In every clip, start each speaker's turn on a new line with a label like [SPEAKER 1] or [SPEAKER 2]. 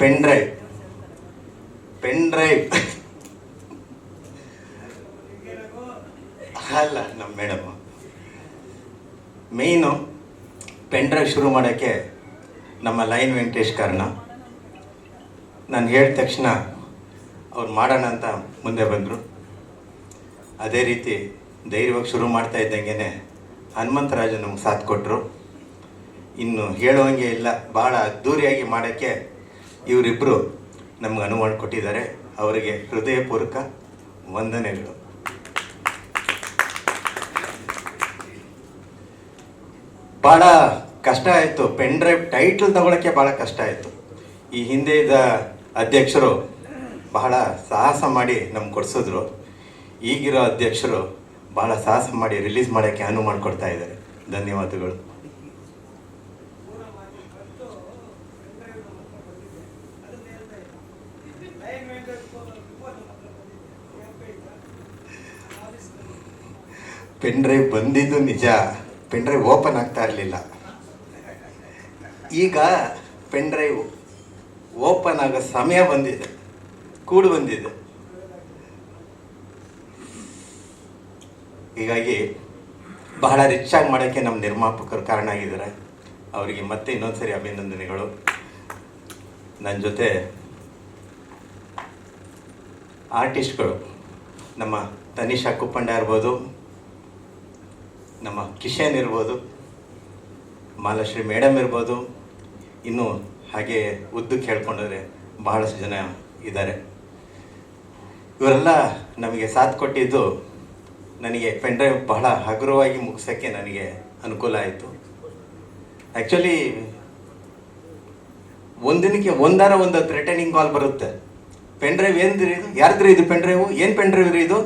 [SPEAKER 1] Pen drive ಅಲ್ಲ ನಮ್ಮ madam ಮೇಯ್ನು pen drive ಶುರು ಮಾಡೋಕ್ಕೆ ನಮ್ಮ ಲೈನ್ ವೆಂಕಟೇಶ್ ಕಾರಣ. ನಾನು ಹೇಳಿದ ತಕ್ಷಣ ಅವ್ರು ಮಾಡೋಣ ಅಂತ ಮುಂದೆ ಬಂದರು. ಅದೇ ರೀತಿ ಧೈರ್ಯವಾಗಿ ಶುರು ಮಾಡ್ತಾ ಇದ್ದಂಗೆ ಹನುಮಂತರಾಜು ನಮ್ಗೆ ಸಾಥ್ ಕೊಟ್ಟರು. ಇನ್ನು ಹೇಳುವಂಗೆ ಇಲ್ಲ, ಭಾಳ ಅದ್ಧೂರಿಯಾಗಿ ಮಾಡೋಕ್ಕೆ ಇವರಿಬ್ಬರು ನಮ್ಗೆ ಅನುವು ಕೊಟ್ಟಿದ್ದಾರೆ. ಅವರಿಗೆ ಹೃದಯಪೂರ್ವಕ ವಂದನೆಗಳು. ಭಾಳ ಕಷ್ಟ ಆಯಿತು, ಪೆನ್ ಡ್ರೈವ್ ಟೈಟಲ್ ತಗೊಳ್ಳೋಕ್ಕೆ ಭಾಳ ಕಷ್ಟ ಆಯಿತು. ಈ ಹಿಂದೆ ಇದ್ದ ಅಧ್ಯಕ್ಷರು ಬಹಳ ಸಾಹಸ ಮಾಡಿ ನಮ್ಗೆ ಕೊಡಿಸಿದ್ರು. ಈಗಿರೋ ಅಧ್ಯಕ್ಷರು ಭಾಳ ಸಾಹಸ ಮಾಡಿ ರಿಲೀಸ್ ಮಾಡೋಕ್ಕೆ ಅನುವು ಮಾಡಿಕೊಡ್ತಾ ಇದ್ದಾರೆ. ಧನ್ಯವಾದಗಳು. ಪೆನ್ ಡ್ರೈವ್ ಬಂದಿದ್ದು ನಿಜ, ಪೆನ್ ಡ್ರೈವ್ ಓಪನ್ ಆಗ್ತಾ ಇರಲಿಲ್ಲ. ಈಗ ಪೆನ್ ಡ್ರೈವ್ ಓಪನ್ ಆಗೋ ಸಮಯ ಬಂದಿದೆ, ಕೂಡು ಬಂದಿದೆ. ಹೀಗಾಗಿ ಬಹಳ ರಿಚ್ ಆಗಿ ಮಾಡೋಕ್ಕೆ ನಮ್ಮ ನಿರ್ಮಾಪಕರು ಕಾರಣ ಆಗಿದ್ದಾರೆ. ಅವರಿಗೆ ಮತ್ತೆ ಇನ್ನೊಂದ್ಸರಿ ಅಭಿನಂದನೆಗಳು. ನನ್ನ ಜೊತೆ ಆರ್ಟಿಸ್ಟ್ಗಳು ನಮ್ಮ ತನಿಷಾ ಕುಪ್ಪಂಡ ಇರ್ಬೋದು, ನಮ್ಮ ಕಿಶನ್ ಇರ್ಬೋದು, ಮಾಲಾಶ್ರೀ ಮೇಡಮ್ ಇರ್ಬೋದು, ಇನ್ನು ಹಾಗೆ ಉದ್ದಕ್ಕೆ ಹೇಳ್ಕೊಂಡ್ರೆ ಬಹಳಷ್ಟು ಜನ ಇದ್ದಾರೆ. ಇವರೆಲ್ಲ ನಮಗೆ ಸಾಥ್ ಕೊಟ್ಟಿದ್ದು ನನಗೆ ಪೆನ್ ಡ್ರೈವ್ ಬಹಳ ಹಗುರವಾಗಿ ಮುಗಿಸೋಕ್ಕೆ ನನಗೆ ಅನುಕೂಲ ಆಯಿತು. ಆ್ಯಕ್ಚುಲಿ ಒಂದಿನಕ್ಕೆ ಒಂದಾರ ಒಂದು ಥ್ರೆಟನಿಂಗ್ ಕಾಲ್ ಬರುತ್ತೆ. ಪೆನ್ ಡ್ರೈವ್ ಏನ್ರಿ ಇದು, ಯಾರ್ದ್ರಿ ಇದು ಪೆನ್ ಡ್ರೈವು, ಏನು ಪೆನ್ ಡ್ರೈವ್ ರೀ ಇದು?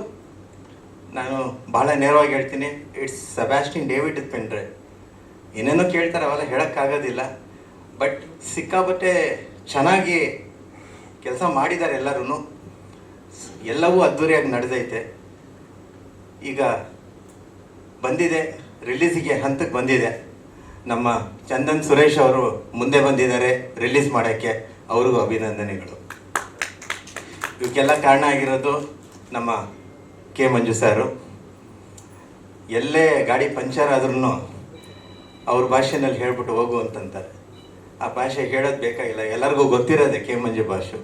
[SPEAKER 1] ನಾನು ಭಾಳ ನೇರವಾಗಿ ಹೇಳ್ತೀನಿ, it's Sebastian David pen drive. ಏನೇನೋ ಕೇಳ್ತಾರೆ, ಅವೆಲ್ಲ ಹೇಳೋಕ್ಕಾಗೋದಿಲ್ಲ. ಬಟ್ ಸಿಕ್ಕಾಬಟ್ಟೆ ಚೆನ್ನಾಗಿ ಕೆಲಸ ಮಾಡಿದ್ದಾರೆ ಎಲ್ಲರೂ. ಎಲ್ಲವೂ ಅದ್ಧೂರಿಯಾಗಿ ನಡೆದೈತೆ. ಈಗ ಬಂದಿದೆ, ರಿಲೀಸಿಗೆ ಹಂತಕ್ಕೆ ಬಂದಿದೆ. ನಮ್ಮ ಚಂದನ್ ಸುರೇಶ್ ಅವರು ಮುಂದೆ ಬಂದಿದ್ದಾರೆ ರಿಲೀಸ್ ಮಾಡೋಕ್ಕೆ, ಅವ್ರಿಗೂ ಅಭಿನಂದನೆಗಳು. ಇವಕ್ಕೆಲ್ಲ ಕಾರಣ ಆಗಿರೋದು ನಮ್ಮ ಕೆ ಮಂಜು ಸಾರು. ಎಲ್ಲೇ ಗಾಡಿ ಪಂಚರ್ ಆದ್ರೂ ಅವ್ರ ಭಾಷೆನಲ್ಲಿ ಹೇಳ್ಬಿಟ್ಟು ಹೋಗು ಅಂತಂತಾರೆ. ಆ ಭಾಷೆ ಹೇಳೋದು ಬೇಕಾಗಿಲ್ಲ, ಎಲ್ಲರಿಗೂ ಗೊತ್ತಿರೋದೆ ಕೆ ಮಂಜು ಭಾಷೆ.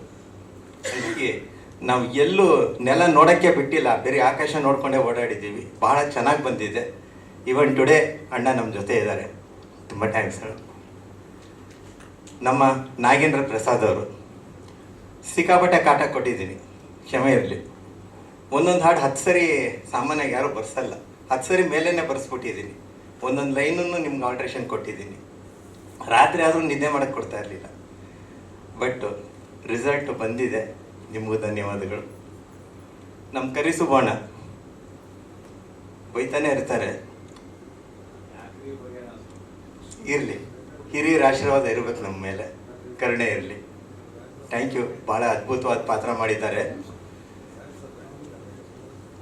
[SPEAKER 1] ಹೀಗೆ ನಾವು ಎಲ್ಲೂ ನೆಲ ನೋಡೋಕ್ಕೆ ಬಿಟ್ಟಿಲ್ಲ, ಬೇರೆ ಆಕಾಶ ನೋಡ್ಕೊಂಡೇ ಓಡಾಡಿದ್ದೀವಿ. ಭಾಳ ಚೆನ್ನಾಗಿ ಬಂದಿದೆ. ಇವನ್ ಟುಡೇ ಅಣ್ಣ ನಮ್ಮ ಜೊತೆ ಇದ್ದಾರೆ, ತುಂಬ ಥ್ಯಾಂಕ್ಸ್. ನಮ್ಮ ನಾಗೇಂದ್ರ ಪ್ರಸಾದ್ ಅವರು ಸಿಕ್ಕಾಪಟ್ಟೆ ಕಾಟ ಕೊಟ್ಟಿದ್ದೀನಿ, ಕ್ಷಮೆ ಇರಲಿ. ಒಂದೊಂದು ಹಾಡು 10 ಸರಿ ಸಾಮಾನ್ಯವಾಗಿ ಯಾರೂ ಬರ್ಸಲ್ಲ, 10 ಸರಿ ಮೇಲೇ ಬರ್ಸ್ಬಿಟ್ಟಿದ್ದೀನಿ. ಒಂದೊಂದು ಲೈನನ್ನು ನಿಮ್ಗೆ ಆಲ್ಟ್ರೇಷನ್ ಕೊಟ್ಟಿದ್ದೀನಿ. ರಾತ್ರಿ ಆದರೂ ನಿದ್ದೆ ಮಾಡೋಕ್ಕೆ ಕೊಡ್ತಾ ಇರಲಿಲ್ಲ. ಬಟ್ ರಿಸಲ್ಟ್ ಬಂದಿದೆ, ನಿಮಗೂ ಧನ್ಯವಾದಗಳು. ನಮ್ಮ ಕರಿಸುಬೋಣ ಬೈತಾನೆ ಇರ್ತಾರೆ, ಇರಲಿ, ಹಿರಿಯರ ಆಶೀರ್ವಾದ ಇರಬೇಕು ನಮ್ಮ ಮೇಲೆ, ಕರುಣೆ ಇರಲಿ. Thank you. ಭಾಳ ಅದ್ಭುತವಾದ ಪಾತ್ರ ಮಾಡಿದ್ದಾರೆ.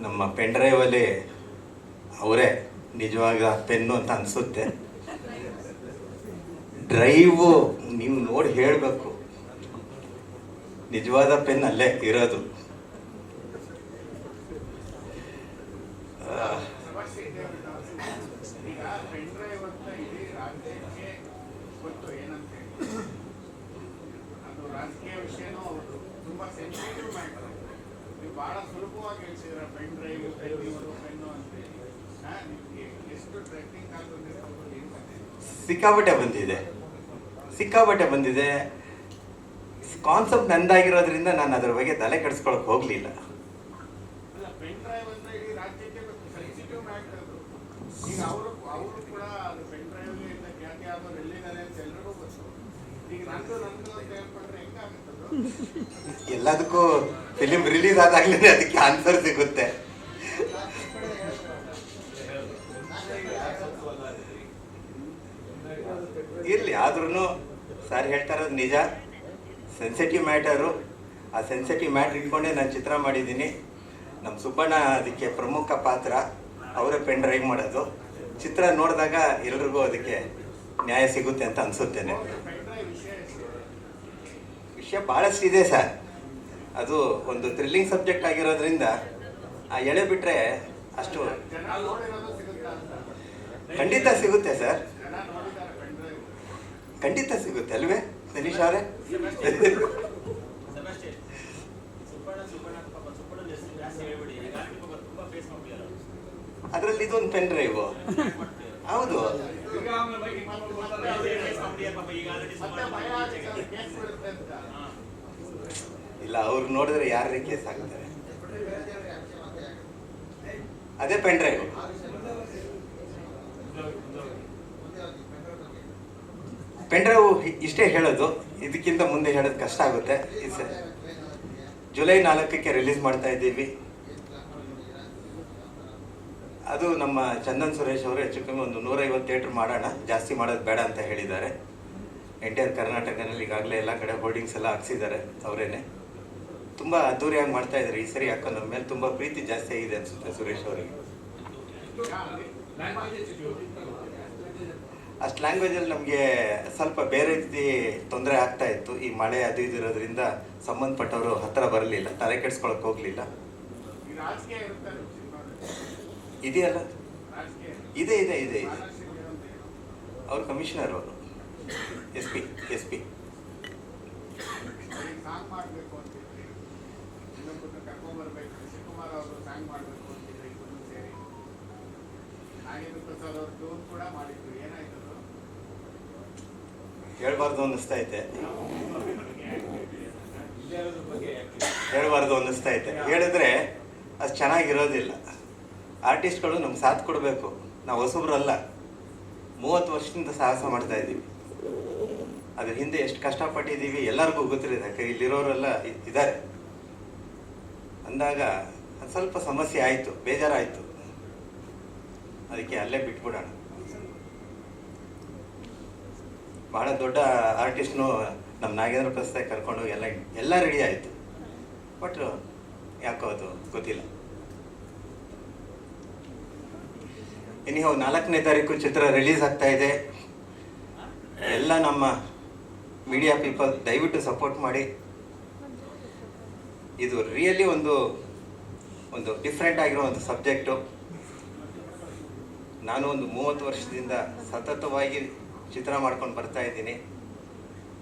[SPEAKER 1] ನಮ್ಮ ಪೆನ್ ಡ್ರೈವಲ್ಲಿ ಅವರೇ ನಿಜವಾಗ ಪೆನ್ನು ಅಂತ ಅನಿಸುತ್ತೆ. ಡ್ರೈವು ನೀವು ನೋಡಿ ಹೇಳಬೇಕು, ನಿಜವಾದ ಪೆನ್ ಅಲ್ಲೇ ಇರೋದು.
[SPEAKER 2] ಬಹಳ ಸುಲಭವಾಗಿ ಹೇಳ್ಸಿದ್ರ ಪೆನ್ ಡ್ರೈವ್ ಪೆನ್ನು ಅಂತ. ಎಷ್ಟು ಟ್ರೆಕ್ಕಿಂಗ್
[SPEAKER 1] ಸಿಕ್ಕಾಪಟ್ಟೆ ಬಂದಿದೆ. ಕಾನ್ಸೆಪ್ಟ್ ನಂದಾಗಿರೋದ್ರಿಂದ ನಾನು ಅದ್ರ ಬಗ್ಗೆ ತಲೆ ಕೆಡಿಸ್ಕೊಳಕ್ ಹೋಗ್ಲಿಲ್ಲ.
[SPEAKER 2] ಪೆನ್ ಡ್ರೈವ್ ಅಂದ್ರೆ ಇಡೀ ರಾಜ್ಯಕ್ಕೆ ಸೆನ್ಸಿಟಿವ್ ಮ್ಯಾಟರ್ ಅದು. ಈಗ ಅವರು ಕೂಡ ಅದು ಪೆನ್ ಡ್ರೈವ್ ಇಂದ ಖ್ಯಾತಿ ಆದವ್ರು ಎಲ್ಲಿದ್ದಾರೆ ಅಂತ ಎಲ್ರಿಗೂ ಗೊತ್ತು. ಈಗ ನಂದು ಅಂತ ಹೇಳ್ಕೊಂಡ್ರೆ ಹೆಂಗಾಗುತ್ತದು?
[SPEAKER 1] ಎಲ್ಲದಕ್ಕೂ ಫಿಲಿಂ ರಿಲೀಸ್ ಆದಾಗ್ಲೇ ಅದಕ್ಕೆ ಆನ್ಸರ್ ಸಿಗುತ್ತೆ. ಇರಲಿ, ಆದ್ರೂ ಸರ್ ಹೇಳ್ತಾ ಇರೋದು ನಿಜ. ಸೆನ್ಸಿಟಿವ್ ಮ್ಯಾಟರು, ಆ ಸೆನ್ಸಿಟಿವ್ ಮ್ಯಾಟ್ರ್ ಇಟ್ಕೊಂಡೇ ನಾನು ಚಿತ್ರ ಮಾಡಿದ್ದೀನಿ. ನಮ್ಮ ಸುಬ್ಬಣ್ಣ ಅದಕ್ಕೆ ಪ್ರಮುಖ ಪಾತ್ರ, ಅವರೇ ಪೆನ್ ಡ್ರೈವ್ ಮಾಡೋದು. ಚಿತ್ರ ನೋಡಿದಾಗ ಎಲ್ರಿಗೂ ಅದಕ್ಕೆ ನ್ಯಾಯ ಸಿಗುತ್ತೆ ಅಂತ ಅನಿಸುತ್ತೇನೆ. ವಿಷಯ ಭಾಳಷ್ಟು ಇದೆ ಸರ್. ಅದು ಒಂದು ಥ್ರಿಲ್ಲಿಂಗ್ ಸಬ್ಜೆಕ್ಟ್ ಆಗಿರೋದ್ರಿಂದ ಆ ಎಳೆ ಬಿಟ್ಟರೆ ಅಷ್ಟು
[SPEAKER 2] ಜನ ನೋಡಿರೋದು ಸಿಗುತ್ತಾ ಅಂತ.
[SPEAKER 1] ಖಂಡಿತ ಸಿಗುತ್ತೆ ಸರ್,
[SPEAKER 2] ಜನ ನೋಡಿದ್ದಾರೆ ಪೆಂಡ್ರೈವ್.
[SPEAKER 1] ಖಂಡಿತ ಸಿಗುತ್ತೆ ಅಲ್ವೇ ತನಿಷ್ ಅವರೇ? ಅದರಲ್ಲಿ ಇದೊಂದು ಪೆನ್ ಡ್ರೈವ್. ಹೌದು,
[SPEAKER 2] ಮತ್ತೆ ಭಯ ಆಗುತ್ತೆ, ಕೇಸ್ ಬೀಳುತ್ತೆ ಅಂತ.
[SPEAKER 1] ಇಲ್ಲ ಅವ್ರು ನೋಡಿದ್ರೆ ಯಾರೇ ಕೇಸ್ ಹಾಕ್ತಾರೆ. ಅದೇ ಪೆನ್ ಡ್ರೈವ್. ಪೆನ್ ಡ್ರೈವ್ ಇಷ್ಟೇ ಹೇಳೋದು, ಇದಕ್ಕಿಂತ ಮುಂದೆ ಹೇಳೋದು ಕಷ್ಟ ಆಗುತ್ತೆ. ಜುಲೈ 4ಕ್ಕೆ ರಿಲೀಸ್ ಮಾಡ್ತಾ ಇದ್ದೀವಿ. ಅದು ನಮ್ಮ ಚಂದನ್ ಸುರೇಶ್ ಅವರು ಹೆಚ್ಚು ಕಮ್ಮಿ ಒಂದು 150 ಥಿಯೇಟ್ರ್ ಮಾಡೋಣ, ಜಾಸ್ತಿ ಮಾಡೋದು ಬೇಡ ಅಂತ ಹೇಳಿದ್ದಾರೆ. ಎಂಟೈರ್ ಕರ್ನಾಟಕದಲ್ಲಿ ಈಗಾಗಲೇ ಎಲ್ಲ ಕಡೆ ಹೋರ್ಡಿಂಗ್ಸ್ ಎಲ್ಲ ಹಾಕ್ಸಿದ್ದಾರೆ ಅವರೇನೆ. ತುಂಬ ಅದ್ದೂರಿಯಾಗಿ ಮಾಡ್ತಾ ಇದ್ದಾರೆ ಈ ಸರಿ. ಯಾಕೋ ನಮ್ಮ ಮೇಲೆ ತುಂಬ ಪ್ರೀತಿ ಜಾಸ್ತಿ ಆಗಿದೆ ಅನಿಸುತ್ತೆ ಸುರೇಶ್ ಅವರಿಗೆ. ಅಷ್ಟು ಲ್ಯಾಂಗ್ವೇಜಲ್ಲಿ ನಮಗೆ ಸ್ವಲ್ಪ ಬೇರೆ ರೀತಿ ತೊಂದರೆ ಆಗ್ತಾ ಇತ್ತು. ಈ ಮಳೆ ಅದು ಇದು ಇರೋದ್ರಿಂದ ಸಂಬಂಧಪಟ್ಟವರು ಹತ್ತಿರ ಬರಲಿಲ್ಲ, ತಲೆ ಕೆಡಿಸ್ಕೊಳಕ್ಕೆ ಹೋಗಲಿಲ್ಲ.
[SPEAKER 2] ಈ ರಾಜಕೀಯ ಇರುತ್ತೆ ಸಿನಿಮಾದಲ್ಲಿ.
[SPEAKER 1] ಇದೆಯಲ್ಲ,
[SPEAKER 2] ರಾಜಕೀಯ
[SPEAKER 1] ಇದೆ ಇದೆ ಇದೆ ಇದೆ.
[SPEAKER 2] ಮಾನಸಿಕ ಇರುತ್ತೆ.
[SPEAKER 1] ಅವರು ಕಮಿಷನರ್, ಅವರು ಎಸ್ ಪಿ.
[SPEAKER 2] ಅವ್ರಿಗೆ ಸಾಂಗ್ ಮಾಡಬೇಕು ಅಂತಿದ್ರಿ, ಇನ್ನೊಬ್ಬರನ್ನ ಕರ್ಕೊಂಡ್ಬರ್ಬೇಕು, ಶಿವಕುಮಾರ್ ಅವರು ಸಾಂಗ್ ಮಾಡಬೇಕು ಅಂತಿದ್ರಿ, ಇಬ್ಬರು ಸೇರಿ. ನಾಗೇಂದ್ರ ಪ್ರಸಾದ್ ಅವರು ಟೂರ್ ಕೂಡ ಮಾಡಿದ್ರು, ಏನಾಯ್ತು?
[SPEAKER 1] ಹೇಳ್ಬಾರ್ದು ಅನ್ನಿಸ್ತಾ ಐತೆ, ಹೇಳಿದ್ರೆ ಅದು ಚೆನ್ನಾಗಿರೋದಿಲ್ಲ. ಆರ್ಟಿಸ್ಟ್ಗಳು ನಮ್ಗೆ ಸಾಥ್ ಕೊಡಬೇಕು. ನಾವು ಹೊಸಬ್ರಲ್ಲ, 30 ವರ್ಷದಿಂದ ಸಾಹಸ ಮಾಡ್ತಾ ಇದ್ದೀವಿ. ಅದ್ರ ಹಿಂದೆ ಎಷ್ಟು ಕಷ್ಟಪಟ್ಟಿದ್ದೀವಿ ಎಲ್ಲರಿಗೂ ಗೊತ್ತಿದೆ. ಯಾಕೆ ಇಲ್ಲಿರೋರೆಲ್ಲ ಇದ್ದಾರೆ ಅಂದಾಗ ಅದು ಸ್ವಲ್ಪ ಸಮಸ್ಯೆ ಆಯಿತು, ಬೇಜಾರಾಯಿತು. ಅದಕ್ಕೆ ಅಲ್ಲೇ ಬಿಟ್ಬಿಡೋಣ. ಬಹಳ ದೊಡ್ಡ ಆರ್ಟಿಸ್ಟ್ನು ನಮ್ಮ ನಾಗೇಂದ್ರ ಪ್ರಸಾದ್ ಕರ್ಕೊಂಡು ಎಲ್ಲ ರೆಡಿ ಆಯಿತು. ಬಟ್ ಯಾಕೋ ಅದು ಗೊತ್ತಿಲ್ಲ. ಇನ್ನು 4ನೇ ತಾರೀಕು ಚಿತ್ರ ರಿಲೀಸ್ ಆಗ್ತಾ ಇದೆ. ಎಲ್ಲ ನಮ್ಮ ಮೀಡಿಯಾ ಪೀಪಲ್ ದಯವಿಟ್ಟು ಸಪೋರ್ಟ್ ಮಾಡಿ. ಇದು ರಿಯಲಿ ಒಂದು ಡಿಫ್ರೆಂಟ್ ಆಗಿರೋ ಒಂದು ಸಬ್ಜೆಕ್ಟು. ನಾನು ಒಂದು 30 ವರ್ಷದಿಂದ ಸತತವಾಗಿ ಚಿತ್ರ ಮಾಡ್ಕೊಂಡು ಬರ್ತಾ ಇದ್ದೀನಿ.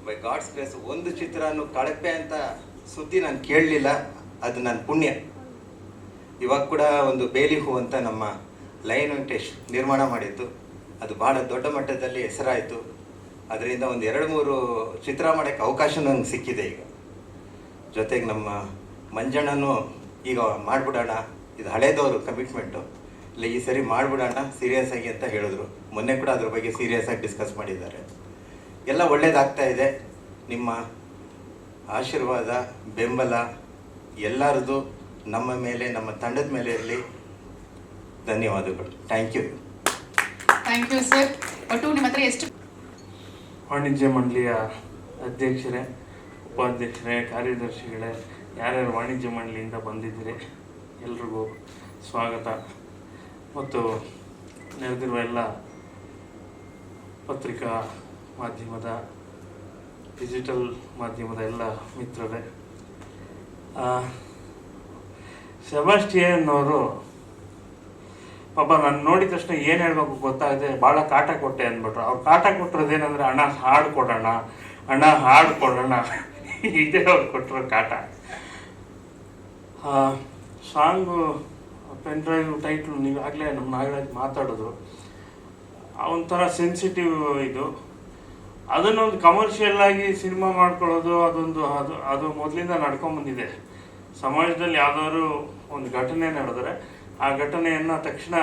[SPEAKER 1] ಬೈ ಗಾಡ್ಸ್ ಗ್ರೇಸ್ ಒಂದು ಚಿತ್ರನೂ ಕಳಪೆ ಅಂತ ಸುದ್ದಿ ನಾನು ಕೇಳಲಿಲ್ಲ. ಅದು ನನ್ನ ಪುಣ್ಯ. ಇವಾಗ ಕೂಡ ಒಂದು ಬೇಲಿ ಹೂ ಅಂತ ನಮ್ಮ ಲಯನ್ ವೆಂಕಟೇಶ್ ನಿರ್ಮಾಣ ಮಾಡಿದ್ದು, ಅದು ಭಾಳ ದೊಡ್ಡ ಮಟ್ಟದಲ್ಲಿ ಹೆಸರಾಯಿತು. ಅದರಿಂದ ಒಂದು 2-3 ಚಿತ್ರ ಮಾಡೋಕ್ಕೆ ಅವಕಾಶ ನಂಗೆ ಸಿಕ್ಕಿದೆ ಈಗ. ಜೊತೆಗೆ ನಮ್ಮ ಮಂಜಣ್ಣನೂ ಈಗ ಮಾಡಿಬಿಡೋಣ, ಇದು ಹಳೇದವರು ಕಮಿಟ್ಮೆಂಟು, ಇಲ್ಲ ಈ ಸರಿ ಮಾಡಿಬಿಡೋಣ ಸೀರಿಯಸ್ ಆಗಿ ಅಂತ ಹೇಳಿದ್ರು. ಮೊನ್ನೆ ಕೂಡ ಅದ್ರ ಬಗ್ಗೆ ಸೀರಿಯಸ್ ಆಗಿ ಡಿಸ್ಕಸ್ ಮಾಡಿದ್ದಾರೆ. ಎಲ್ಲ ಒಳ್ಳೇದಾಗ್ತಾ ಇದೆ. ನಿಮ್ಮ ಆಶೀರ್ವಾದ, ಬೆಂಬಲ ಎಲ್ಲರದು ನಮ್ಮ ಮೇಲೆ, ನಮ್ಮ ತಂಡದ ಮೇಲೆ ಇರಲಿ. ಧನ್ಯವಾದಗಳು. Thank you
[SPEAKER 3] sir. ಒಟ್ಟು ನಿಮ್ಮ ಹತ್ರ ಎಷ್ಟು
[SPEAKER 4] ವಾಣಿಜ್ಯ ಮಂಡಳಿಯ ಅಧ್ಯಕ್ಷರೇ, ಉಪಾಧ್ಯಕ್ಷರೇ, ಕಾರ್ಯದರ್ಶಿಗಳೇ, ಯಾರ್ಯಾರು ವಾಣಿಜ್ಯ ಮಂಡಳಿಯಿಂದ ಬಂದಿದ್ದೀರಿ ಎಲ್ರಿಗೂ ಸ್ವಾಗತ. ಮತ್ತು ನೆರೆದಿರುವ ಎಲ್ಲ ಪತ್ರಿಕಾ ಮಾಧ್ಯಮದ, ಡಿಜಿಟಲ್ ಮಾಧ್ಯಮದ ಎಲ್ಲ ಮಿತ್ರರೇ, ಸೆಬಾಸ್ಟಿಯನ್ ಅವರು ಪಾಪ ನಾನು ನೋಡಿದ ತಕ್ಷಣ ಏನು ಹೇಳಬೇಕು ಗೊತ್ತಾಗದೆ ಭಾಳ ಕಾಟ ಕೊಟ್ಟೆ ಅಂದ್ಬಿಟ್ರು. ಅವ್ರು ಕಾಟ ಕೊಟ್ಟಿರೋದೇನೆಂದರೆ ಅಣ್ಣ ಹಾಡು ಕೊಡೋಣ ಇದೇ ಅವ್ರು ಕೊಟ್ಟಿರೋ ಕಾಟ. ಸಾಂಗು ಪೆನ್ ಡ್ರೈವ್ ಟೈಟ್ಲು ನೀವಾಗಲೇ ನಮ್ಮ ನಾಗರಾಜ್ ಮಾತಾಡಿದ್ರು. ಒಂಥರ ಸೆನ್ಸಿಟಿವ್ ಇದು. ಅದನ್ನೊಂದು ಕಮರ್ಷಿಯಲ್ ಆಗಿ ಸಿನಿಮಾ ಮಾಡ್ಕೊಳ್ಳೋದು ಅದು ಮೊದಲಿಂದ ನಡ್ಕೊಂಬಂದಿದೆ. ಸಮಾಜದಲ್ಲಿ ಯಾವುದಾದ್ರು ಒಂದು ಘಟನೆ ನಡೆದರೆ ಆ ಘಟನೆಯನ್ನು ತಕ್ಷಣ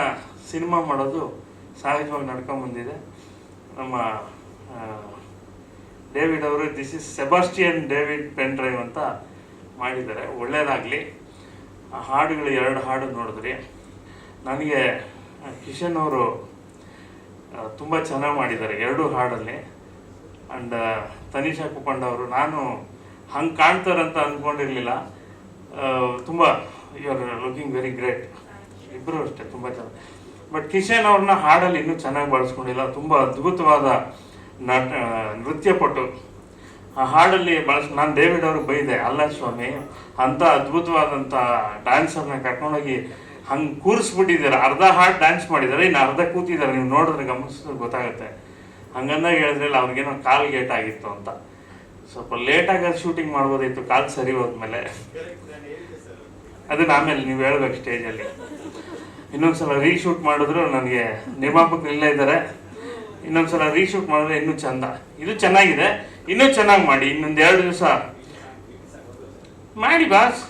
[SPEAKER 4] ಸಿನಿಮಾ ಮಾಡೋದು ಸಹಜವಾಗಿ ನಡ್ಕೊಂಬಂದಿದೆ. ನಮ್ಮ ಡೇವಿಡ್ ಅವರು this is Sebastian David pen drive ಅಂತ ಮಾಡಿದ್ದಾರೆ. ಒಳ್ಳೆಯದಾಗಲಿ. ಆ ಹಾಡುಗಳು 2 ಹಾಡು ನೋಡಿದ್ರಿ. ನನಗೆ ಕಿಶನ್ ಅವರು ತುಂಬ ಚೆನ್ನಾಗಿ ಮಾಡಿದ್ದಾರೆ 2 ಹಾಡಲ್ಲಿ. ಆ್ಯಂಡ್ ತನಿಷಾ ಕುಪಂಡ್ ಅವರು ನಾನು ಹಂಗೆ ಕಾಣ್ತಾರಂತ ಅಂದ್ಕೊಂಡಿರಲಿಲ್ಲ. ತುಂಬ you are looking very great. ಇಬ್ಬರು ಅಷ್ಟೇ ತುಂಬ ಚೆನ್ನಾಗಿ. ಬಟ್ ಕಿಶನ್ ಅವ್ರನ್ನ ಹಾಡಲ್ಲಿ ಇನ್ನೂ ಚೆನ್ನಾಗಿ ಬಳಸ್ಕೊಂಡಿಲ್ಲ. ತುಂಬ ಅದ್ಭುತವಾದ ನೃತ್ಯಪಟು. ಆ ಹಾಡಲ್ಲಿ ನಾನು ಡೇವಿಡ್ ಅವ್ರಿಗೆ ಬೈದೆ, ಅಲ್ಲ ಸ್ವಾಮಿ ಅಂಥ ಅದ್ಭುತವಾದಂಥ ಡ್ಯಾನ್ಸರ್ನ ಕರ್ಕೊಂಡೋಗಿ ಹಂಗೆ ಕೂರಿಸ್ಬಿಟ್ಟಿದ್ದಾರೆ, ಅರ್ಧ ಹಾಡು ಡ್ಯಾನ್ಸ್ ಮಾಡಿದ್ದಾರೆ, ಇನ್ನು ಅರ್ಧ ಕೂತಿದ್ದಾರೆ, ನೀವು ನೋಡಿದ್ರೆ ಗಮನಿಸಿದ್ರೆ ಗೊತ್ತಾಗುತ್ತೆ. ಹಂಗಂದಾಗ ಹೇಳಿದ್ರಲ್ಲ ಅವ್ರಿಗೇನೋ ಕಾಲು ಗೇಟ್ ಆಗಿತ್ತು ಅಂತ. ಸ್ವಲ್ಪ ಲೇಟಾಗಿ ಅದು ಶೂಟಿಂಗ್ ಮಾಡ್ಬೋದಿತ್ತು, ಕಾಲು ಸರಿ ಹೋದ್ಮೇಲೆ. ಅದನ್ನ ಆಮೇಲೆ ನೀವು ಹೇಳ್ಬೇಕು ಸ್ಟೇಜಲ್ಲಿ. ಇನ್ನೊಂದ್ಸಲ ರೀಶೂಟ್ ಮಾಡಿದ್ರು, ನನಗೆ ನಿರ್ಮಾಪಕರು ಇಲ್ಲೇ ಇದ್ದಾರೆ, ಇನ್ನೊಂದ್ಸಲ ರೀಶೂಟ್ ಮಾಡಿದ್ರೆ ಇನ್ನೂ ಚಂದ. ಇದು ಚೆನ್ನಾಗಿದೆ, ಇನ್ನೂ ಚೆನ್ನಾಗಿ ಮಾಡಿ, ಇನ್ನೊಂದು 2 ದಿವಸ ಮಾಡಿ ಬಾಸ್,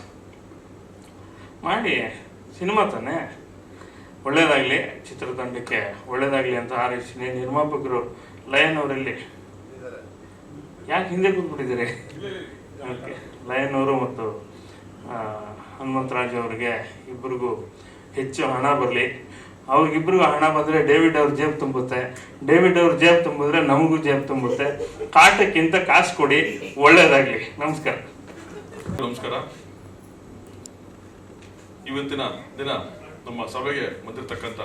[SPEAKER 4] ಮಾಡಿ. ಸಿನಿಮಾ ತಾನೆ, ಒಳ್ಳೇದಾಗಲಿ, ಚಿತ್ರತಂಡಕ್ಕೆ ಒಳ್ಳೇದಾಗಲಿ ಅಂತ ಹಾರೈಸ್ತೀನಿ. ನಿರ್ಮಾಪಕರು ಲಯನ್ ಅವರಲ್ಲಿ ಯಾಕೆ ಹಿಂದೆ ಕೂತ್ಬಿಟ್ಟಿದ್ದೀರಿ? ಓಕೆ, ಲಯನ್ ಅವರು ಮತ್ತು ಹನುಮಂತರಾಜ್ ಅವರಿಗೆ ಇಬ್ಬರಿಗೂ ಹೆಚ್ಚು ಹಣ ಬರಲಿ. ಅವ್ರಿಗಿಬ್ರಿಗೂ ಹಣ ಬಂದರೆ ಡೇವಿಡ್ ಅವ್ರ ಜೇಬ್ ತುಂಬುತ್ತೆ, ಡೇವಿಡ್ ಅವ್ರ ಜೇಬ್ ತುಂಬಿದ್ರೆ ನಮಗೂ ಜೇಬ್ ತುಂಬುತ್ತೆ. ಕಾಟಕ್ಕಿಂತ ಕಾಸು ಕೊಡಿ, ಒಳ್ಳೇದಾಗಲಿ. ನಮಸ್ಕಾರ.
[SPEAKER 5] ನಮಸ್ಕಾರ. ಇವತ್ತಿನ ದಿನ ನಮ್ಮ ಸಭೆಗೆ ಬಂದಿರತಕ್ಕಂಥ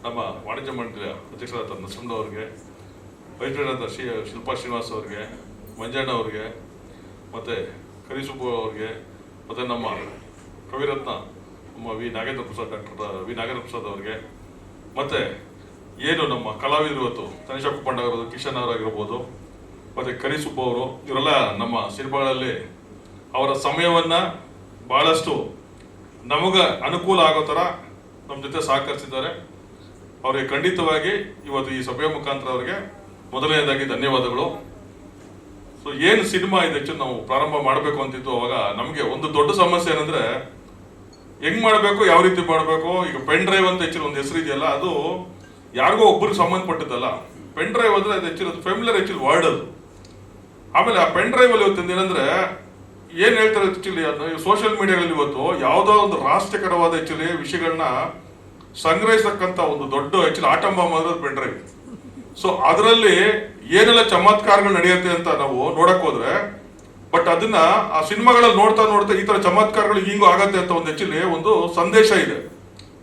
[SPEAKER 5] ನಮ್ಮ ವಾಣಿಜ್ಯ ಮಂಡಳಿಯ ಅಧ್ಯಕ್ಷರಾದ ನರಸಿಂಹ ಅವರಿಗೆ, ವೈದ್ಯರಾದ ಶಿಲ್ಪಾ ಶ್ರೀನಿವಾಸ್ ಅವರಿಗೆ, ಮಂಜಣ್ಣ ಅವರಿಗೆ, ಮತ್ತು ಕರಿಸುಬ್ಬು ಅವರಿಗೆ, ಮತ್ತು ನಮ್ಮ ಕವಿರತ್ನ ನಮ್ಮ ಡಾಕ್ಟರ್ ವಿ ನಾಗೇಂದ್ರ ಪ್ರಸಾದ್ ಅವರಿಗೆ, ಮತ್ತು ಏನು ನಮ್ಮ ಕಲಾವಿದರು ಇವತ್ತು ತನಿಷಾ ಕುಪ್ಪಣ್ಣ ಅವರದು, ಕಿಶನ್ ಅವರಾಗಿರ್ಬೋದು, ಮತ್ತು ಕರಿಸುಬ್ಬು ಅವರು, ಇವರೆಲ್ಲ ನಮ್ಮ ಸಿನಿಮಾಗಳಲ್ಲಿ ಅವರ ಸಮಯವನ್ನು ಭಾಳಷ್ಟು ನಮಗೆ ಅನುಕೂಲ ಆಗೋ ಥರ ನಮ್ಮ ಜೊತೆ ಸಹಕರಿಸಿದ್ದಾರೆ. ಅವರಿಗೆ ಖಂಡಿತವಾಗಿ ಇವತ್ತು ಈ ಸಭೆಯ ಮುಖಾಂತರ ಅವರಿಗೆ ಮೊದಲನೇದಾಗಿ ಧನ್ಯವಾದಗಳು. ಸೊ ಏನು ಸಿನಿಮಾ ಇದೆ ಆ್ಯಕ್ಚುಲಿ ನಾವು ಪ್ರಾರಂಭ ಮಾಡಬೇಕು ಅಂತಿದ್ದು, ಅವಾಗ ನಮಗೆ ಒಂದು ದೊಡ್ಡ ಸಮಸ್ಯೆ ಏನಂದರೆ ಹೆಂಗ್ ಮಾಡಬೇಕು, ಯಾವ ರೀತಿ ಮಾಡಬೇಕು. ಈಗ ಪೆನ್ ಡ್ರೈವ್ ಅಂತ ಆ್ಯಕ್ಚುಲಿ ಒಂದು ಹೆಸರು ಇದೆಯಲ್ಲ, ಅದು ಯಾರಿಗೋ ಒಬ್ಬರಿಗೆ ಸಂಬಂಧಪಟ್ಟಿದ್ದಲ್ಲ. ಪೆನ್ ಡ್ರೈವ್ ಅಂದರೆ ಅದು ಆ್ಯಕ್ಚುಲಿ ಅದು ಫೆಮಿಲಿಯರ್ ಆ್ಯಕ್ಚುಲಿ ವರ್ಡ್ ಅದು. ಆಮೇಲೆ ಆ ಪೆನ್ ಡ್ರೈವಲ್ಲಿ ಇವತ್ತಿಂದ ಏನಂದರೆ ಏನು ಹೇಳ್ತಾರೆ ಆ್ಯಕ್ಚುಲಿ, ಅದು ಸೋಷಿಯಲ್ ಮೀಡಿಯಾಗಳಲ್ಲಿ ಇವತ್ತು ಯಾವುದೋ ಒಂದು ರಾಷ್ಟ್ರೀಯಕರವಾದ ಆ್ಯಕ್ಚುಲಿ ವಿಷಯಗಳನ್ನ ಸಂಗ್ರಹಿಸತಕ್ಕಂಥ ಒಂದು ದೊಡ್ಡ ಆ್ಯಕ್ಚುಲಿ ಆಟಂ ಬಾಂಬ್ ಅಂದ್ರೆ ಪೆನ್ ಡ್ರೈವ್. ಸೊ ಅದರಲ್ಲಿ ಏನೆಲ್ಲ ಚಮತ್ಕಾರಗಳು ನಡೆಯುತ್ತೆ ಅಂತ ನಾವು ನೋಡಕ್ ಹೋದ್ರೆ, ಬಟ್ ಅದನ್ನ ಆ ಸಿನಿಮಾಗಳಲ್ಲಿ ನೋಡ್ತಾ ನೋಡ್ತಾ ಈ ತರ ಚಮತ್ಕಾರಗಳು ಹಿಂಗೂ ಆಗತ್ತೆ ಅಂತ ಒಂದು ಆ್ಯಕ್ಚುಲಿ ಒಂದು ಸಂದೇಶ ಇದೆ.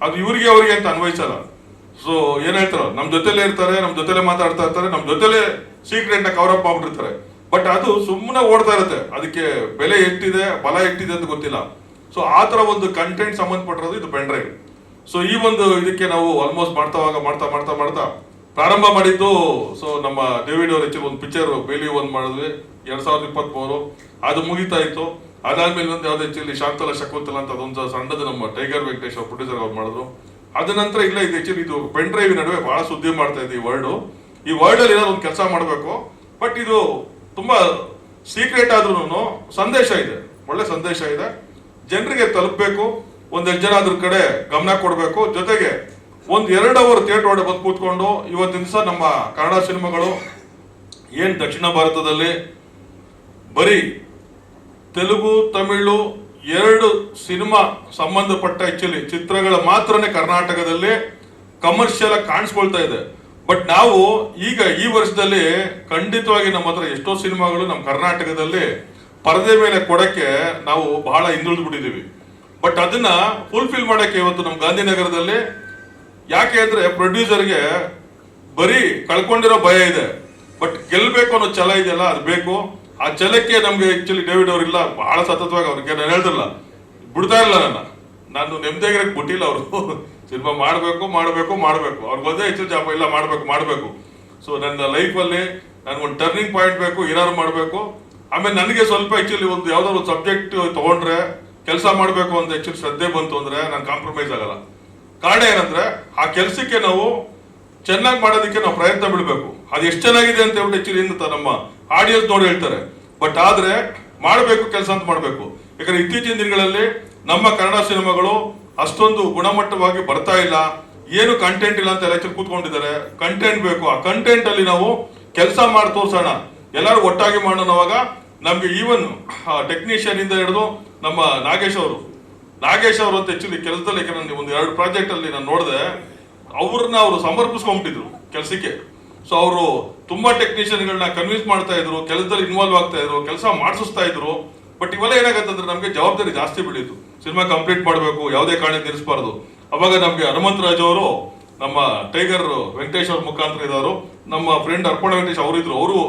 [SPEAKER 5] ಅದು ಇವರಿಗೆ ಅವರಿಗೆ ಅಂತ ಅನ್ವಯಿಸಲ್ಲ. ಸೊ ಏನ್ ಹೇಳ್ತಾರೋ, ನಮ್ಮ ಜೊತೆಲೇ ಇರ್ತಾರೆ, ನಮ್ಮ ಜೊತೆಲೇ ಮಾತಾಡ್ತಾ ಇರ್ತಾರೆ, ನಮ್ಮ ಜೊತೆಲೇ ಸೀಕ್ರೆಟ್ ನ ಕವರ್ ಅಪ್ ಮಾಡ್ಬಿಟ್ಟಿರ್ತಾರೆ. ಬಟ್ ಅದು ಸುಮ್ಮನೆ ಓಡ್ತಾ ಇರುತ್ತೆ, ಅದಕ್ಕೆ ಬೆಲೆ ಎಷ್ಟಿದೆ, ಬಲ ಎಷ್ಟಿದೆ ಅಂತ ಗೊತ್ತಿಲ್ಲ. ಸೊ ಆ ತರ ಒಂದು ಕಂಟೆಂಟ್ ಸಂಬಂಧಪಟ್ಟಿರೋದು ಇದು ಪೆನ್ ಡ್ರೈವ್. ಸೊ ಈ ಒಂದು ಇದಕ್ಕೆ ನಾವು ಆಲ್ಮೋಸ್ಟ್ ಮಾಡ್ತಾ ಪ್ರಾರಂಭ ಮಾಡಿದ್ದು. ಸೊ ನಮ್ಮ ಡೇವಿಡ್ ಅವ್ರ ಹೆಚ್ಚು ಒಂದು ಪಿಕ್ಚರ್ ಬೇಲಿ ಒಂದು ಮಾಡಿದ್ವಿ 2023, ಅದು ಮುಗಿತಾ ಇತ್ತು. ಅದಾದ್ಮೇಲೆ ಒಂದು ಯಾವ್ದು ಆಕ್ಚುಲಿ ಶಾಂತಲ ಶಕುಂತಲ ಅಂತ ಅದೊಂದು ಸಣ್ಣದು ನಮ್ಮ ಟೈಗರ್ ವೆಂಕಟೇಶ್ ಅವ್ರ ಪ್ರೊಡ್ಯೂಸರ್ ಅವ್ರು ಮಾಡಿದ್ರು. ಅದ ನಂತರ ಇಲ್ಲ, ಇದು ಆಕ್ಚುಲಿ ಇದು ಪೆನ್ ಡ್ರೈವ್ ನಡುವೆ ಬಹಳ ಸುದ್ದಿ ಮಾಡ್ತಾ ಇದೆ ಈ ವರ್ಡ್ ಅಲ್ಲಿ ಏನಾದ್ರು ಒಂದು ಕೆಲಸ ಮಾಡಬೇಕು. ಬಟ್ ಇದು ತುಂಬಾ ಸೀಕ್ರೆಟ್ ಆದ್ರೂ ಸಂದೇಶ ಇದೆ, ಒಳ್ಳೆ ಸಂದೇಶ ಇದೆ, ಜನರಿಗೆ ತಲುಪಬೇಕು. ಒಂದೆರಡು ಜನ ಅದ್ರ ಕಡೆ ಗಮನ ಕೊಡಬೇಕು. ಜೊತೆಗೆ 1-2 ಅವರ್ ಥಿಯೇಟರ್ ಒಳಗೆ ಬಂದು ಕೂತ್ಕೊಂಡು ಇವತ್ತಿನ ದಿವಸ ನಮ್ಮ ಕನ್ನಡ ಸಿನಿಮಾಗಳು ಏನ್ ದಕ್ಷಿಣ ಭಾರತದಲ್ಲಿ ಬರೀ ತೆಲುಗು ತಮಿಳು 2 ಸಿನಿಮಾ ಸಂಬಂಧಪಟ್ಟ ಆಕ್ಚುಲಿ ಚಿತ್ರಗಳ ಮಾತ್ರನೇ ಕರ್ನಾಟಕದಲ್ಲಿ ಕಮರ್ಷಿಯಲ್ ಆಗಿ ಕಾಣಿಸ್ಕೊಳ್ತಾ ಇದೆ. ಬಟ್ ನಾವು ಈಗ ಈ ವರ್ಷದಲ್ಲಿ ಖಂಡಿತವಾಗಿ ನಮ್ಮ ಹತ್ರ ಎಷ್ಟೋ ಸಿನಿಮಾಗಳು ನಮ್ಮ ಕರ್ನಾಟಕದಲ್ಲಿ ಪರದೆ ಮೇಲೆ ಕೊಡಕ್ಕೆ ನಾವು ಬಹಳ ಹಿಂದುಳಿದು ಬಿಟ್ಟಿದ್ದೀವಿ. ಬಟ್ ಅದನ್ನ ಫುಲ್ಫಿಲ್ ಮಾಡಕ್ಕೆ ಇವತ್ತು ನಮ್ಮ ಗಾಂಧಿನಗರದಲ್ಲಿ, ಯಾಕೆ ಅಂದ್ರೆ ಪ್ರೊಡ್ಯೂಸರ್ಗೆ ಬರೀ ಕಳ್ಕೊಂಡಿರೋ ಭಯ ಇದೆ, ಬಟ್ ಗೆಲ್ಬೇಕು ಅನ್ನೋ ಛಲ ಇದೆಯಲ್ಲ, ಅದು ಬೇಕು. ಆ ಛಲಕ್ಕೆ ನಮ್ಗೆ ಆಕ್ಚುಲಿ ಡೇವಿಡ್ ಅವ್ರಿಲ್ಲ, ಬಹಳ ಸತತವಾಗಿ ಅವ್ರಿಗೆ ನಾನು ಹೇಳ್ತಿಲ್ಲ, ಬಿಡ್ತಾ ಇಲ್ಲ ನಾನು ನೆಮ್ಮದಿಯಾಗಿರಕ್ಕೆ ಬಿಟ್ಟಿಲ್ಲ. ಅವರು ಸಿನಿಮಾ ಮಾಡಬೇಕು ಅವ್ರಿಗೆ ಒಂದೇ ಹೆಚ್ಚು ಜಾಪ ಇಲ್ಲ, ಮಾಡಬೇಕು. ಸೊ ನನ್ನ ಲೈಫಲ್ಲಿ ನನ್ಗೊಂದು ಟರ್ನಿಂಗ್ ಪಾಯಿಂಟ್ ಬೇಕು, ಏನಾದ್ರು ಮಾಡಬೇಕು. ಆಮೇಲೆ ನನಗೆ ಸ್ವಲ್ಪ ಆಕ್ಚುಲಿ ಒಂದು ಯಾವ್ದಾದ್ರು ಒಂದು ಸಬ್ಜೆಕ್ಟ್ ತಗೊಂಡ್ರೆ ಕೆಲಸ ಮಾಡಬೇಕು ಅಂತ ಆಕ್ಚುಲಿ ಶ್ರದ್ಧೆ ಬಂತು ಅಂದ್ರೆ ನಾನು ಕಾಂಪ್ರಮೈಸ್ ಆಗಲ್ಲ. ಕಾರಣ ಏನಂದ್ರೆ ಆ ಕೆಲಸಕ್ಕೆ ನಾವು ಚೆನ್ನಾಗಿ ಮಾಡೋದಕ್ಕೆ ನಾವು ಪ್ರಯತ್ನ ಬಿಡಬೇಕು. ಅದು ಎಷ್ಟು ಚೆನ್ನಾಗಿದೆ ಅಂತ ಹೇಳ್ಬಿಟ್ಟು ಆಕ್ಚುಲಿ ನಮ್ಮ ಆಡಿಯನ್ಸ್ ನೋಡಿ ಹೇಳ್ತಾರೆ. ಬಟ್ ಆದ್ರೆ ಮಾಡಬೇಕು, ಕೆಲಸ ಅಂತ ಮಾಡಬೇಕು. ಯಾಕಂದ್ರೆ ಇತ್ತೀಚಿನ ದಿನಗಳಲ್ಲಿ ನಮ್ಮ ಕನ್ನಡ ಸಿನಿಮಾಗಳು ಅಷ್ಟೊಂದು ಗುಣಮಟ್ಟವಾಗಿ ಬರ್ತಾ ಇಲ್ಲ, ಏನು ಕಂಟೆಂಟ್ ಇಲ್ಲ ಅಂತ ಎಲ್ಲ ಕೂತ್ಕೊಂಡಿದ್ದಾರೆ. ಕಂಟೆಂಟ್ ಬೇಕು, ಆ ಕಂಟೆಂಟ್ ಅಲ್ಲಿ ನಾವು ಕೆಲಸ ಮಾಡಿ ತೋರ್ಸೋಣ, ಎಲ್ಲರೂ ಒಟ್ಟಾಗಿ ಮಾಡೋಣವಾಗ ನಮ್ಗೆ ಈವನ್ ಟೆಕ್ನಿಷಿಯನ್ ಇಂದ ಹಿಡಿದು ನಮ್ಮ ನಾಗೇಶ್ ಅವರು ಅಂತ ಆಕ್ಚುಲಿ ಕೆಲಸದಲ್ಲಿ, ಯಾಕಂದ್ರೆ ಒಂದು 2 ಪ್ರಾಜೆಕ್ಟ್ ಅಲ್ಲಿ ನಾನು ನೋಡಿದೆ, ಅವ್ರನ್ನ ಅವರು ಸಮರ್ಪಿಸ್ಕೊಂಡ್ಬಿಟ್ಟಿದ್ರು ಕೆಲಸಕ್ಕೆ. ಸೊ ಅವರು ತುಂಬಾ ಟೆಕ್ನಿಷಿಯನ್ಗಳನ್ನ ಕನ್ವಿನ್ಸ್ ಮಾಡ್ತಾ ಇದ್ರು, ಕೆಲಸದಲ್ಲಿ ಇನ್ವಾಲ್ವ್ ಆಗ್ತಾ ಇದ್ರು, ಕೆಲಸ ಮಾಡಿಸ್ತಾ ಇದ್ರು. ಬಟ್ ಇವೆಲ್ಲ ಏನಾಗತ್ತಂದ್ರೆ ನಮ್ಗೆ ಜವಾಬ್ದಾರಿ ಜಾಸ್ತಿ ಬೆಳೀತು. ಸಿನಿಮಾ ಕಂಪ್ಲೀಟ್ ಮಾಡಬೇಕು, ಯಾವುದೇ ಕಾರಣಕ್ಕೆ ನಿಲ್ಲಿಸಬಾರ್ದು. ಅವಾಗ ನಮ್ಗೆ ಹನುಮಂತರಾಜ್ ಅವರು ನಮ್ಮ ಟೈಗರ್ ವೆಂಕಟೇಶ್ ಅವ್ರ ಮುಖಾಂತರ ಇದ್ದವರು, ನಮ್ಮ ಫ್ರೆಂಡ್ ಅರ್ಪಣ ವೆಂಕಟೇಶ್ ಅವರಿದ್ರು, ಅವರು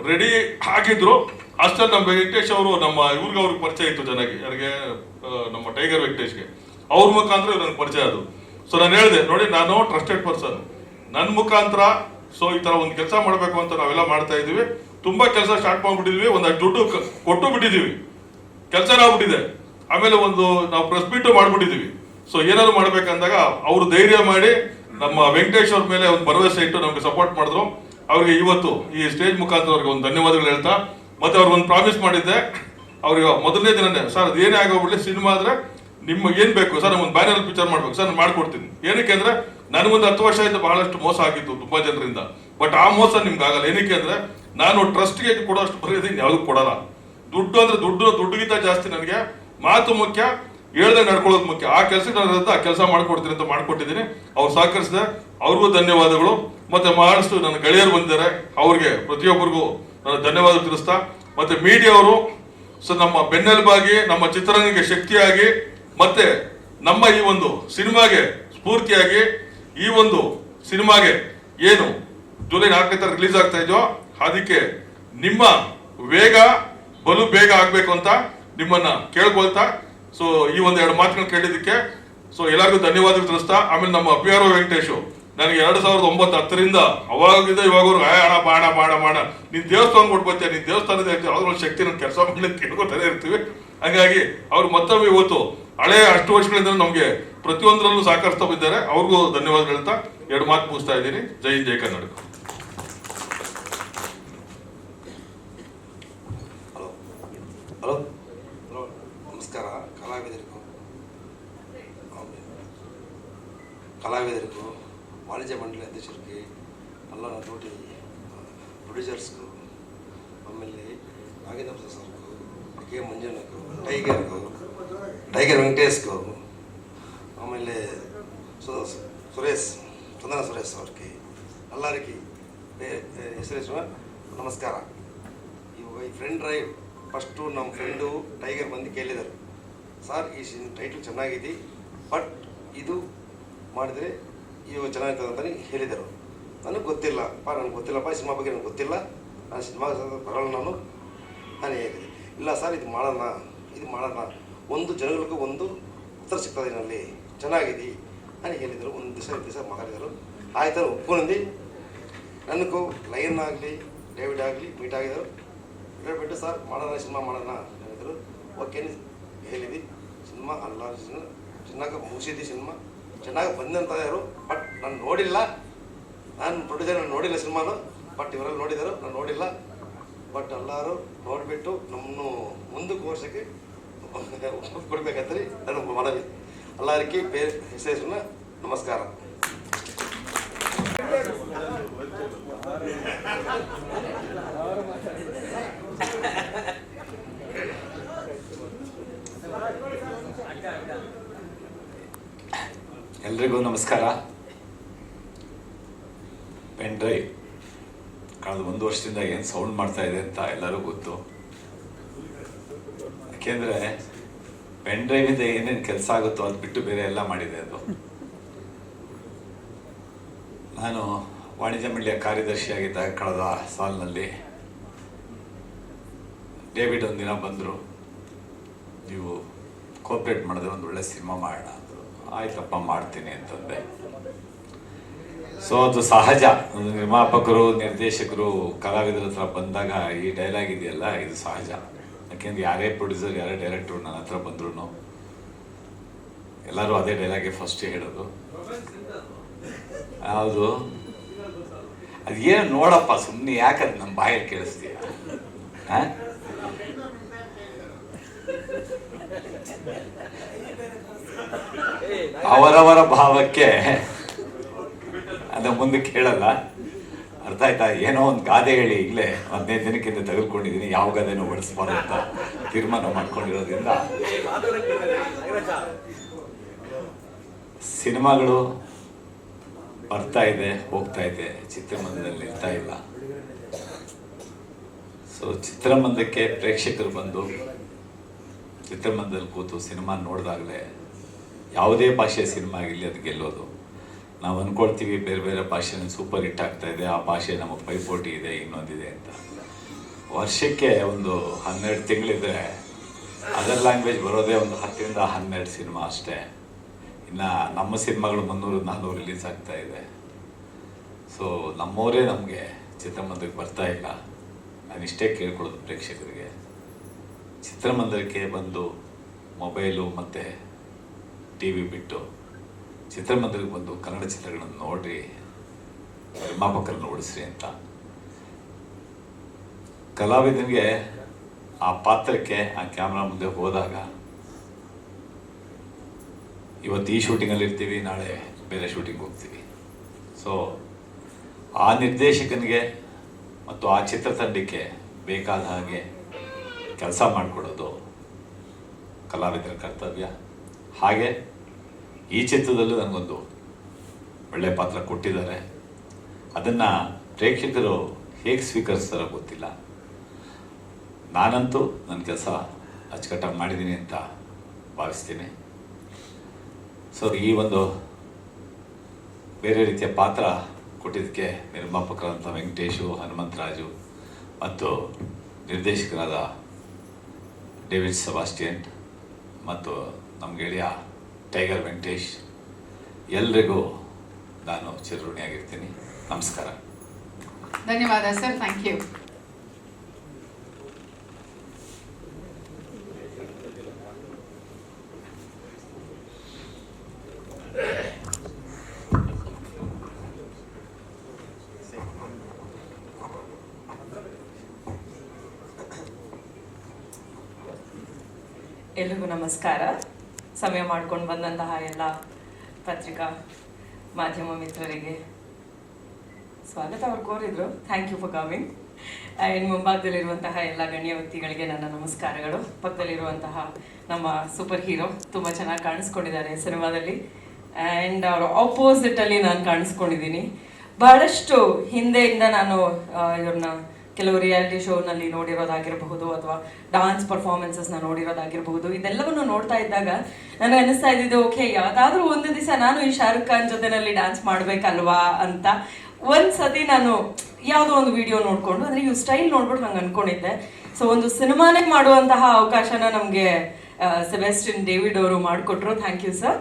[SPEAKER 5] ರೆಡಿ ಆಗಿದ್ರು. ಅಷ್ಟಲ್ಲಿ ನಮ್ಮ ವೆಂಕಟೇಶ್ ಅವರು ನಮ್ಮ ಅವ್ರಿಗೆ ಪರಿಚಯ ಇತ್ತು ಚೆನ್ನಾಗಿ, ಯಾರಿಗೆ ನಮ್ಮ ಟೈಗರ್ ವೆಂಕಟೇಶ್ಗೆ ಅವ್ರ ಮುಖಾಂತರ ನನಗೆ ಪರಿಚಯ ಅದು. ಸೊ ನಾನು ಹೇಳಿದೆ ನೋಡಿ, ನಾನು ಟ್ರಸ್ಟೆಡ್ ಪರ್ಸನ್, ನನ್ನ ಮುಖಾಂತರ ಸೊ ಈ ತರ ಒಂದು ಕೆಲಸ ಮಾಡಬೇಕು ಅಂತ ನಾವೆಲ್ಲ ಮಾಡ್ತಾ ಇದೀವಿ. ತುಂಬಾ ಕೆಲಸ ಸ್ಟಾರ್ಟ್ ಮಾಡ್ಬಿಟ್ಟಿದ್ವಿ, ಒಂದಷ್ಟು ದುಡ್ಡು ಕೊಟ್ಟು ಬಿಟ್ಟಿದೀವಿ, ಕೆಲಸ ಆಗ್ಬಿಟ್ಟಿದೆ. ಆಮೇಲೆ ನಾವು ಪ್ರೆಸ್ ಮೀಟು ಮಾಡ್ಬಿಟ್ಟಿದೀವಿ. ಸೊ ಏನಾದ್ರು ಮಾಡ್ಬೇಕಂದಾಗ ಅವರು ಧೈರ್ಯ ಮಾಡಿ ನಮ್ಮ ವೆಂಕಟೇಶ್ ಅವ್ರ ಮೇಲೆ ಒಂದು ಭರವಸೆ ಇಟ್ಟು ನಮ್ಗೆ ಸಪೋರ್ಟ್ ಮಾಡಿದ್ರು. ಅವ್ರಿಗೆ ಇವತ್ತು ಈ ಸ್ಟೇಜ್ ಮುಖಾಂತರ ಅವ್ರಿಗೆ ಒಂದು ಧನ್ಯವಾದಗಳು ಹೇಳ್ತಾ, ಮತ್ತೆ ಅವ್ರಿಗೆ ಒಂದು ಪ್ರಾಮಿಸ್ ಮಾಡಿದ್ದೆ ಅವ್ರಿಗೆ ಮೊದಲನೇ ದಿನನೇ, ಸರ್ ಅದು ಏನೇ ಆಗೋಗ್ಬಿಡ್ಲಿ, ಸಿನಿಮಾ ಆದ್ರೆ ನಿಮ್ಗೆ ಏನ್ ಬೇಕು ಸರ್, ಒಂದು ಬ್ಯಾನರ್ ಪಿಕ್ಚರ್ ಮಾಡ್ಬೇಕು ಸರ್, ನಾನು ಮಾಡ್ಕೊಡ್ತೀನಿ. ಏನಕ್ಕೆ ಅಂದ್ರೆ ನನಗೊಂದು 10 ವರ್ಷದಿಂದ ಬಹಳಷ್ಟು ಮೋಸ ಆಗಿತ್ತು ತುಂಬಾ ಜನರಿಂದ. ಬಟ್ ಆ ಮೋಸ ನಿಮ್ಗೆ ಆಗಲ್ಲ. ಏನಕ್ಕೆ ಅಂದ್ರೆ ನಾನು ಟ್ರಸ್ಟ್ಗೆ ಕೊಡೋಷ್ಟು ಬರೀದೀನಿ, ಯಾವ್ದು ಕೊಡಲ್ಲ. ದುಡ್ಡು ಅಂದ್ರೆ ದುಡ್ಡುಗಿಂತ ಜಾಸ್ತಿ ನನಗೆ ಮಾತು ಮುಖ್ಯ, ಹೇಳ್ದೆ ನಡ್ಕೊಳ್ಳೋದು ಮುಖ್ಯ. ಆ ಕೆಲಸಕ್ಕೆ ನಾನು ಆ ಕೆಲಸ ಮಾಡ್ಕೊಡ್ತೀನಿ ಅಂತ ಮಾಡ್ಕೊಟ್ಟಿದ್ದೀನಿ. ಅವ್ರು ಸಹಕರಿಸಿದೆ, ಅವ್ರಿಗೂ ಧನ್ಯವಾದಗಳು. ಮತ್ತೆ ಬಹಳಷ್ಟು ನನ್ನ ಗೆಳೆಯರು ಬಂದಿದ್ದಾರೆ, ಅವ್ರಿಗೆ ಪ್ರತಿಯೊಬ್ಬರಿಗೂ ನಾನು ಧನ್ಯವಾದ ತಿಳಿಸ್ತಾ, ಮತ್ತೆ ಮೀಡಿಯಾ ಅವರು ಸೊ ನಮ್ಮ ಬೆನ್ನೆಲುಬಾಗಿ, ನಮ್ಮ ಚಿತ್ರರಂಗಕ್ಕೆ ಶಕ್ತಿಯಾಗಿ, ಮತ್ತೆ ನಮ್ಮ ಈ ಒಂದು ಸಿನಿಮಾಗೆ ಸ್ಫೂರ್ತಿಯಾಗಿ, ಈ ಒಂದು ಸಿನಿಮಾಗೆ ಏನು ಜುಲೈ 4ನೇ ತಾರೀಕು ರಿಲೀಸ್ ಆಗ್ತಾ ಇದೆಯೋ ಅದಕ್ಕೆ ನಿಮ್ಮ ವೇಗ ಬಲು ಬೇಗ ಆಗ್ಬೇಕು ಅಂತ ನಿಮ್ಮನ್ನ ಕೇಳ್ಕೊಳ್ತಾ, ಸೊ ಈ ಒಂದು 2 ಮಾತುಗಳನ್ನ ಕೇಳಿದ್ದಕ್ಕೆ ಸೊ ಎಲ್ಲರಿಗೂ ಧನ್ಯವಾದ ತಿಳಿಸ್ತಾ, ಆಮೇಲೆ ನಮ್ಮ PRO ವೆಂಕಟೇಶು ನನಗೆ 2009-10ರಿಂದ ಅವಾಗಿಂದ ಇವಾಗವ್ರು ಬಾಣ ನೀನ್ ದೇವಸ್ಥಾನ ಕೊಟ್ಬೋತೀಯ, ನೀನ್ ದೇವಸ್ಥಾನದ ಯಾವ್ದ್ರ ಶಕ್ತಿ ನನ್ನ ಕೆಲಸ ಮಾಡಿ ಕೇಳ್ಕೊತಾನೆ ಇರ್ತೀವಿ. ಹಾಗಾಗಿ ಅವ್ರು ಮತ್ತೊಮ್ಮೆ ಇವತ್ತು ಹಳೆ 10 ವರ್ಷಗಳಿಂದ ನಮ್ಗೆ ಪ್ರತಿಯೊಂದರಲ್ಲೂ ಸಹಕರಿಸ್ತಾ ಇದ್ದಾರೆ. ಅವ್ರಿಗೂ ಧನ್ಯವಾದ ಹೇಳ್ತಾ 2 ಮಾತು ಮುಗಿಸ್ತಾ ಇದ್ದೀನಿ. ಜೈ ಹಿಂದ್, ಜೈ ಕನ್ನಡ.
[SPEAKER 6] ಹಲೋ ನಮಸ್ಕಾರ. ಕಲಾವಿದರಿಗೂ ವಾಣಿಜ್ಯ ಮಂಡಳಿ ಅಧ್ಯಕ್ಷರಿಗೆ, ಎಲ್ಲ ನನ್ನ ತೋಟಿ ಪ್ರೊಡ್ಯೂಸರ್ಸ್ಗೂ, ಆಮೇಲೆ ನಾಗೇಂದ್ರ ಪ್ರಸಾದ್ ಸರ್ಗೂ, ಕೆ ಮಂಜಣ್ಣಗೂ, ಟೈಗರ್ ವೆಂಕಟೇಶ್ಗೂ, ಆಮೇಲೆ ಚಂದನ ಸುರೇಶ್ ಅವ್ರಿಗೆ ಎಲ್ಲರಿಗೆ ಹೆಸರು ನಮಸ್ಕಾರ. ಇವಾಗ ಈ ಫ್ರೆಂಡ್ ಡ್ರೈವ್ ಫಸ್ಟು ನಮ್ಮ ಫ್ರೆಂಡು ಟೈಗರ್ ಬಂದು ಕೇಳಿದರು, ಸರ್ ಈ ಟೈಟ್ಲ್ ಚೆನ್ನಾಗಿದೆ, ಬಟ್ ಇದು ಮಾಡಿದರೆ ಇವಾಗ ಚೆನ್ನಾಗಿರ್ತದೆ ಅಂತಲೇ ಹೇಳಿದರು. ನನಗೆ ಗೊತ್ತಿಲ್ಲಪ್ಪ ಈ ಸಿನಿಮಾ ಬಗ್ಗೆ ನನಗೆ ಗೊತ್ತಿಲ್ಲ, ನಾನು ಸಿನಿಮಾ ಬರೋಲ್ಲ ನಾನು ಹೇಳಿದೆ. ಇಲ್ಲ ಸರ್ ಇದು ಮಾಡೋಣ, ಒಂದು ಜನಗಳಿಗೂ ಒಂದು ಉತ್ತರ ಸಿಗ್ತದೆ ಇದರಲ್ಲಿ, ಚೆನ್ನಾಗಿದೆ అని ಹೇಳಿದರು. ಒಂದು ದಿವಸ ಮಾತಾಡಿದರು. ಆಯ್ತು ಒಪ್ಕೊಂಡಿ ನನಗೂ ಲಯನ್ ಆಗಲಿ ಡೇವಿಡ್ ಆಗಲಿ ಮೀಟ್ ಆಗಿದರು. ಹೇಳ್ಬಿಟ್ಟು ಸರ್ ಸಿನಿಮಾ ಮಾಡೋಣ ಹೇಳಿದರು. ಓಕೆ ಹೇಳಿದ್ವಿ. ಸಿನಿಮಾ ಚೆನ್ನಾಗಿ ಮುಗಿಸಿದ್ವಿ, ಸಿನಿಮಾ ಚೆನ್ನಾಗಿ ಬಂದಂತ ಯಾರು. ಬಟ್ ನಾನು ನೋಡಿಲ್ಲ, ನಾನು ಪ್ರೊಡ್ಯೂಸರ್ ನೋಡಿಲ್ಲ ಸಿನಿಮಾನು. ಬಟ್ ಇವರೆಲ್ಲ ನೋಡಿದರು, ನಾನು ನೋಡಿಲ್ಲ. ಬಟ್ ಎಲ್ಲರೂ ನೋಡಿಬಿಟ್ಟು ನಮ್ಮನ್ನು ಮುಂದಕ್ಕೆ ವರ್ಷಕ್ಕೆ ಕೊಡ್ಬೇಕಂತ ನಾನು ಮನವಿ. ಎಲ್ಲರಿಗೆ ಹೆಸರನ್ನ ನಮಸ್ಕಾರ.
[SPEAKER 7] ಎಲ್ರಿಗೂ ನಮಸ್ಕಾರ. ಪೆನ್ ಡ್ರೈವ್ ಕಳೆದ 1 ವರ್ಷದಿಂದ ಏನು ಸೌಂಡ್ ಮಾಡ್ತಾ ಇದೆ ಅಂತ ಎಲ್ಲರೂ ಗೊತ್ತು. ಯಾಕೆಂದರೆ ಪೆನ್ ಡ್ರೈವಿಂದ ಏನೇನು ಕೆಲಸ ಆಗುತ್ತೋ ಅದು ಬಿಟ್ಟು ಬೇರೆ ಎಲ್ಲ ಮಾಡಿದೆ ಅದು. ನಾನು ವಾಣಿಜ್ಯ ಮಂಡಳಿಯ ಕಾರ್ಯದರ್ಶಿಯಾಗಿದ್ದಾಗ ಕಳೆದ ಸಾಲಿನಲ್ಲಿ ಡೇವಿಡ್ ಒಂದಿನ ಬಂದರು, ನೀವು ಕೋಆಪ್ರೇಟ್ ಮಾಡಿದ್ರೆ ಒಂದು ಒಳ್ಳೆ ಸಿನಿಮಾ ಮಾಡೋಣ ಅಂದರು. ಆಯ್ತಪ್ಪ ಮಾಡ್ತೀನಿ ಅಂತಂದೆ. ಸೊ ಅದು ಸಹಜ, ನಿರ್ಮಾಪಕರು ನಿರ್ದೇಶಕರು ಕಲಾವಿದರ ಹತ್ರ ಬಂದಾಗ ಈ ಡೈಲಾಗ್ ಇದೆಯಲ್ಲ ಇದು ಸಹಜ. ಯಾಕೆಂದ್ರೆ ಯಾರೇ ಪ್ರೊಡ್ಯೂಸರ್ ಯಾರೇ ಡೈರೆಕ್ಟ್ರು ನನ್ನ ಹತ್ರ ಬಂದ್ರು ಎಲ್ಲರೂ ಅದೇ ಡೈಲಾಗೆ ಫಸ್ಟ್ ಹೇಳೋದು. ಹೌದು, ಅದೇನು ನೋಡಪ್ಪ ಸುಮ್ಮನೆ ಯಾಕದು ನಮ್ಮ ಬಾಯಲ್ಲಿ ಕೇಳಿಸ್ತೀಯ. ಅವರವರ ಭಾವಕ್ಕೆ ಅದ ಮುಂದಕ್ಕೆ ಹೇಳಲ್ಲ. ಅರ್ಥ ಆಯ್ತಾ? ಏನೋ ಒಂದು ಗಾದೆ ಹೇಳಿ ಈಗಲೇ 15 ದಿನಕ್ಕಿಂತ ತೆಗೆದುಕೊಂಡಿದ್ದೀನಿ, ಯಾವ ಗಾದೆನೂ ಬಳಸಬಾರ್ದು ಅಂತ ತೀರ್ಮಾನ ಮಾಡ್ಕೊಂಡಿರೋದ್ರಿಂದ ಸಿನಿಮಾಗಳು ಬರ್ತಾ ಇದೆ, ಹೋಗ್ತಾ ಇದೆ, ಚಿತ್ರಮಂದಿರದಲ್ಲಿ ನಿಲ್ತಾ ಇಲ್ಲ. ಸೊ ಚಿತ್ರಮಂದಿರಕ್ಕೆ ಪ್ರೇಕ್ಷಕರು ಬಂದು ಚಿತ್ರಮಂದಿರದಲ್ಲಿ ಕೂತು ಸಿನಿಮಾ ನೋಡಿದಾಗಲೇ ಯಾವುದೇ ಭಾಷೆಯ ಸಿನಿಮಾ ಆಗಿರಲಿ ಅದು ಗೆಲ್ಲೋದು. ನಾವು ಅಂದ್ಕೊಳ್ತೀವಿ ಬೇರೆ ಬೇರೆ ಭಾಷೆನ ಸೂಪರ್ ಹಿಟ್ ಆಗ್ತಾ ಇದೆ, ಆ ಭಾಷೆ ನಮಗೆ ಪೈಪೋಟಿ ಇದೆ, ಇನ್ನೊಂದಿದೆ ಅಂತ. ವರ್ಷಕ್ಕೆ ಒಂದು 12 ತಿಂಗಳಿದ್ರೆ ಅದರ್ ಲ್ಯಾಂಗ್ವೇಜ್ ಬರೋದೇ ಒಂದು 10ರಿಂದ 12 ಸಿನಿಮಾ ಅಷ್ಟೇ. ಇನ್ನು ನಮ್ಮ ಸಿನಿಮಾಗಳು 300-400 ರಿಲೀಸ್ ಆಗ್ತಾ ಇದೆ. ಸೊ ನಮ್ಮವರೇ ನಮಗೆ ಚಿತ್ರಮಂದಿರಕ್ಕೆ ಬರ್ತಾ ಇಲ್ಲ. ನಾನು ಇಷ್ಟೇ ಕೇಳ್ಕೊಳ್ಳೋದು ಪ್ರೇಕ್ಷಕರಿಗೆ, ಚಿತ್ರಮಂದಿರಕ್ಕೆ ಬಂದು ಮೊಬೈಲು ಮತ್ತು ಟಿ ವಿ ಬಿಟ್ಟು ಚಿತ್ರಮಂದಿರಕ್ಕೆ ಬಂದು ಕನ್ನಡ ಚಿತ್ರಗಳನ್ನು ನೋಡ್ರಿ, ನಿರ್ಮಾಪಕರನ್ನು ಓಡಿಸ್ರಿ ಅಂತ. ಕಲಾವಿದನಿಗೆ ಆ ಪಾತ್ರಕ್ಕೆ ಆ ಕ್ಯಾಮ್ರಾ ಮುಂದೆ ಹೋದಾಗ ಇವತ್ತು ಈ ಶೂಟಿಂಗಲ್ಲಿ ಇರ್ತೀವಿ, ನಾಳೆ ಬೇರೆ ಶೂಟಿಂಗ್ ಹೋಗ್ತೀವಿ. ಸೊ ಆ ನಿರ್ದೇಶಕನಿಗೆ ಮತ್ತು ಆ ಚಿತ್ರತಂಡಕ್ಕೆ ಬೇಕಾದ ಹಾಗೆ ಕೆಲಸ ಮಾಡಿಕೊಡೋದು ಕಲಾವಿದರ ಕರ್ತವ್ಯ. ಹಾಗೆ ಈ ಚಿತ್ರದಲ್ಲೂ ನನಗೊಂದು ಒಳ್ಳೆಯ ಪಾತ್ರ ಕೊಟ್ಟಿದ್ದಾರೆ. ಅದನ್ನು ಪ್ರೇಕ್ಷಕರು ಹೇಗೆ ಸ್ವೀಕರಿಸ್ತಾರೋ ಗೊತ್ತಿಲ್ಲ. ನಾನಂತೂ ನನ್ನ ಕೆಲಸ ಅಚ್ಚುಕಟ್ಟಾಗಿ ಮಾಡಿದ್ದೀನಿ ಅಂತ ಭಾವಿಸ್ತೀನಿ. ಸೊ ಈ ಒಂದು ಬೇರೆ ರೀತಿಯ ಪಾತ್ರ ಕೊಟ್ಟಿದ್ದಕ್ಕೆ ನಿರ್ಮಾಪಕರಾದಂಥ ವೆಂಕಟೇಶು, ಹನುಮಂತರಾಜು ಮತ್ತು ನಿರ್ದೇಶಕರಾದ ಡೇವಿಡ್ ಸೆಬಾಸ್ಟಿಯನ್ ಮತ್ತು ನಮ್ಮ ಗೆಳೆಯ ಟೈಗರ್ ವೆಂಕಟೇಶ್ ಎಲ್ರಿಗೂ ನಾನು ಚಿರಋಣಿಯಾಗಿರ್ತೀನಿ. ನಮಸ್ಕಾರ.
[SPEAKER 3] ಧನ್ಯವಾದ ಸರ್, ಥ್ಯಾಂಕ್ ಯು.
[SPEAKER 8] ಎಲ್ರಿಗೂ ನಮಸ್ಕಾರ. ಸಮಯ ಮಾಡ್ಕೊಂಡು ಬಂದಂತಹ ಎಲ್ಲ ಪತ್ರಿಕಾ ಮಾಧ್ಯಮ ಮಿತ್ರರಿಗೆ ಸ್ವಾಗತ ಅವ್ರು ಕೋರಿದ್ರು. Thank you for coming. And ಮುಂಭಾಗದಲ್ಲಿರುವಂತಹ ಎಲ್ಲ ಗಣ್ಯ ವ್ಯಕ್ತಿಗಳಿಗೆ ನನ್ನ ನಮಸ್ಕಾರಗಳು. ಪಕ್ಕದಲ್ಲಿರುವಂತಹ ನಮ್ಮ ಸೂಪರ್ ಹೀರೋ ತುಂಬ ಚೆನ್ನಾಗಿ ಕಾಣಿಸ್ಕೊಂಡಿದ್ದಾರೆ ಸಿನಿಮಾದಲ್ಲಿ. ಆ್ಯಂಡ್ ಅವ್ರ ಆಪೋಸಿಟಲ್ಲಿ ನಾನು ಕಾಣಿಸ್ಕೊಂಡಿದ್ದೀನಿ. ಬಹಳಷ್ಟು ಹಿಂದೆಯಿಂದ ನಾನು ಇವ್ರನ್ನ ಕೆಲವು ರಿಯಾಲಿಟಿ ಶೋನಲ್ಲಿ ನೋಡಿರೋದಾಗಿರಬಹುದು ಅಥವಾ ಡಾನ್ಸ್ ಪರ್ಫಾರ್ಮೆನ್ಸಸ್ನ ನೋಡಿರೋದಾಗಿರಬಹುದು. ಇದೆಲ್ಲವನ್ನು ನೋಡ್ತಾ ಇದ್ದಾಗ ನನಗೆ ಅನ್ನಿಸ್ತಾ ಇದ್ದಿದ್ದು, ಓಕೆ ಯಾವುದಾದ್ರೂ ಒಂದು ದಿವಸ ನಾನು ಈ ಶಾರುಖ್ ಖಾನ್ ಜೊತೆನಲ್ಲಿ ಡ್ಯಾನ್ಸ್ ಮಾಡಬೇಕಲ್ವಾ ಅಂತ. ಒಂದು ಸತಿ ನಾನು ಯಾವುದೋ ಒಂದು ವಿಡಿಯೋ ನೋಡಿಕೊಂಡು, ಅಂದರೆ ಇವ್ ಸ್ಟೈಲ್ ನೋಡ್ಬಿಟ್ಟು ಹಂಗೆ ಅಂದ್ಕೊಂಡಿದ್ದೆ. ಸೊ ಒಂದು ಸಿನಿಮಾನೇ ಮಾಡುವಂತಹ ಅವಕಾಶನ ನಮಗೆ ಸೆಬಾಸ್ಟಿಯನ್ ಡೇವಿಡ್ ಅವರು ಮಾಡಿಕೊಟ್ರು. ಥ್ಯಾಂಕ್ ಯು ಸರ್,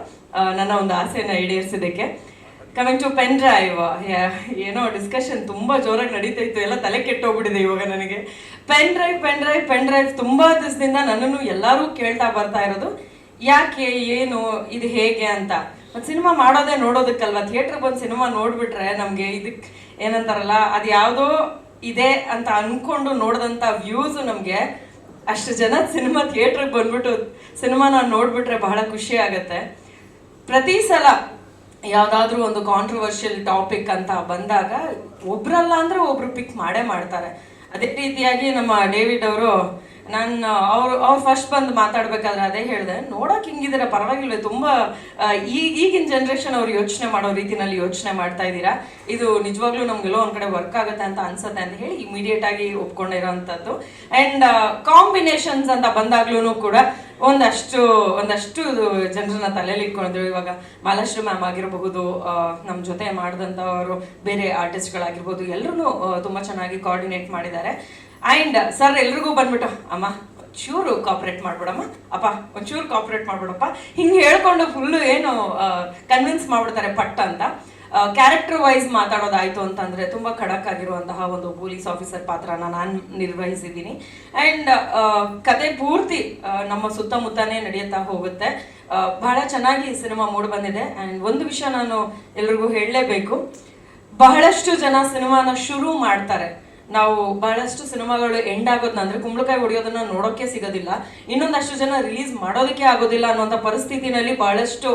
[SPEAKER 8] ನನ್ನ ಒಂದು ಆಸೆಯನ್ನು ಈಡೇರಿಸಿದ್ದಕ್ಕೆ. ಕಮಿಂಗ್ ಟು ಪೆನ್ ಡ್ರೈವ್, ಏನೋ ಡಿಸ್ಕಷನ್ ತುಂಬ ಜೋರಾಗಿ ನಡೀತಾ ಇತ್ತು, ಎಲ್ಲ ತಲೆ ಕೆಟ್ಟೋಗ್ಬಿಟ್ಟಿದೆ ಇವಾಗ ನನಗೆ. ಪೆನ್ ಡ್ರೈವ್ ತುಂಬ ದಿವಸದಿಂದ ನನ್ನನ್ನು ಎಲ್ಲರೂ ಕೇಳ್ತಾ ಬರ್ತಾ ಇರೋದು, ಯಾಕೆ, ಏನು, ಇದು ಹೇಗೆ ಅಂತ. ಮತ್ತು ಸಿನಿಮಾ ಮಾಡೋದೇ ನೋಡೋದಕ್ಕಲ್ವ, ಥಿಯೇಟ್ರಿಗೆ ಬಂದು ಸಿನಿಮಾ ನೋಡಿಬಿಟ್ರೆ ನಮಗೆ ಇದಕ್ಕೆ ಏನಂತಾರಲ್ಲ, ಅದು ಯಾವುದೋ ಇದೆ ಅಂತ ಅಂದ್ಕೊಂಡು ನೋಡಿದಂಥ ವ್ಯೂಸು ನಮಗೆ ಅಷ್ಟು ಜನ ಸಿನಿಮಾ ಥಿಯೇಟ್ರಿಗೆ ಬಂದ್ಬಿಟ್ಟು ಸಿನಿಮಾನ ನೋಡಿಬಿಟ್ರೆ ಬಹಳ ಖುಷಿ ಆಗುತ್ತೆ. ಪ್ರತಿ ಸಲ ಯಾವುದಾದ್ರೂ ಒಂದು ಕಾಂಟ್ರವರ್ಷಿಯಲ್ ಟಾಪಿಕ್ ಅಂತ ಬಂದಾಗ ಒಬ್ರಲ್ಲ ಅಂದರೆ ಒಬ್ರು ಪಿಕ್ ಮಾಡೇ ಮಾಡ್ತಾರೆ. ಅದೇ ರೀತಿಯಾಗಿ ನಮ್ಮ ಡೇವಿಡ್ ಅವರು, ಅವ್ರು ಫಸ್ಟ್ ಬಂದು ಮಾತಾಡ್ಬೇಕಾದ್ರೆ ಅದೇ ಹೇಳಿದೆ, ನೋಡೋಕೆ ಹಿಂಗಿದ್ದೀರಾ, ಪರವಾಗಿಲ್ವೇ, ತುಂಬ ಈಗಿನ ಜನ್ರೇಷನ್ ಅವ್ರು ಯೋಚನೆ ಮಾಡೋ ರೀತಿನಲ್ಲಿ ಯೋಚನೆ ಮಾಡ್ತಾ ಇದ್ದೀರಾ, ಇದು ನಿಜವಾಗ್ಲೂ ನಮ್ಗೆಲ್ಲೋ ಒಂದು ಕಡೆ ವರ್ಕ್ ಆಗುತ್ತೆ ಅಂತ ಅನ್ಸುತ್ತೆ ಅಂತ ಹೇಳಿ ಇಮಿಡಿಯೇಟ್ ಆಗಿ ಒಪ್ಕೊಂಡಿರೋಂಥದ್ದು. ಆ್ಯಂಡ್ ಕಾಂಬಿನೇಷನ್ಸ್ ಅಂತ ಬಂದಾಗ್ಲೂ ಕೂಡ ಒಂದಷ್ಟು ಜನರನ್ನ ತಲೆಯಲ್ಲಿ ಇಟ್ಕೊಂಡಿದ್ರು. ಇವಾಗ ಮಾಲಾಶ್ರೀ ಮ್ಯಾಮ್ ಆಗಿರಬಹುದು, ನಮ್ಮ ಜೊತೆ ಮಾಡಿದಂಥವರು ಬೇರೆ ಆರ್ಟಿಸ್ಟ್ಗಳಾಗಿರ್ಬೋದು, ಎಲ್ಲರೂ ತುಂಬ ಚೆನ್ನಾಗಿ ಕೋಆರ್ಡಿನೇಟ್ ಮಾಡಿದ್ದಾರೆ. ಆ್ಯಂಡ್ ಸರ್ ಎಲ್ರಿಗೂ ಬಂದ್ಬಿಟ್ಟು, ಅಮ್ಮ ಒಂಚೂರು ಕಾಪ್ರೇಟ್ ಮಾಡ್ಬಿಡಮ್ಮ, ಅಪ್ಪ ಒಂಚೂರು ಕಾಪ್ರೇಟ್ ಮಾಡ್ಬಿಡಪ್ಪ, ಹಿಂಗೆ ಹೇಳ್ಕೊಂಡು ಫುಲ್ಲು ಏನು ಕನ್ವಿನ್ಸ್ ಮಾಡ್ಬಿಡ್ತಾರೆ ಪಟ್ಟ ಅಂತ. ಕ್ಯಾರೆಕ್ಟರ್ ವೈಸ್ ಮಾತಾಡೋದಾಯಿತು ಅಂತಂದರೆ ತುಂಬ ಖಡಕ್ ಆಗಿರುವಂತಹ ಒಂದು ಪೊಲೀಸ್ ಆಫೀಸರ್ ಪಾತ್ರನ ನಾನು ನಿರ್ವಹಿಸಿದ್ದೀನಿ. ಆ್ಯಂಡ್ ಕತೆ ಪೂರ್ತಿ ನಮ್ಮ ಸುತ್ತಮುತ್ತನೇ ನಡೆಯುತ್ತಾ ಹೋಗುತ್ತೆ. ಬಹಳ ಚೆನ್ನಾಗಿ ಸಿನಿಮಾ ಮೂಡಿ ಬಂದಿದೆ. ಆ್ಯಂಡ್ ಒಂದು ವಿಷಯ ನಾನು ಎಲ್ರಿಗೂ ಹೇಳಲೇಬೇಕು, ಬಹಳಷ್ಟು ಜನ ಸಿನಿಮಾನ ಶುರು ಮಾಡ್ತಾರೆ, ನಾವು ಬಹಳಷ್ಟು ಸಿನಿಮಾಗಳು ಎಂಡ್ ಆಗೋದನ್ನ, ಅಂದರೆ ಕುಂಬಳಕಾಯಿ ಹೊಡೆಯೋದನ್ನ ನೋಡೋಕ್ಕೆ ಸಿಗೋದಿಲ್ಲ, ಇನ್ನೊಂದಷ್ಟು ಜನ ರಿಲೀಸ್ ಮಾಡೋದಕ್ಕೆ ಆಗೋದಿಲ್ಲ ಅನ್ನೋಂಥ ಪರಿಸ್ಥಿತಿನಲ್ಲಿ ಬಹಳಷ್ಟು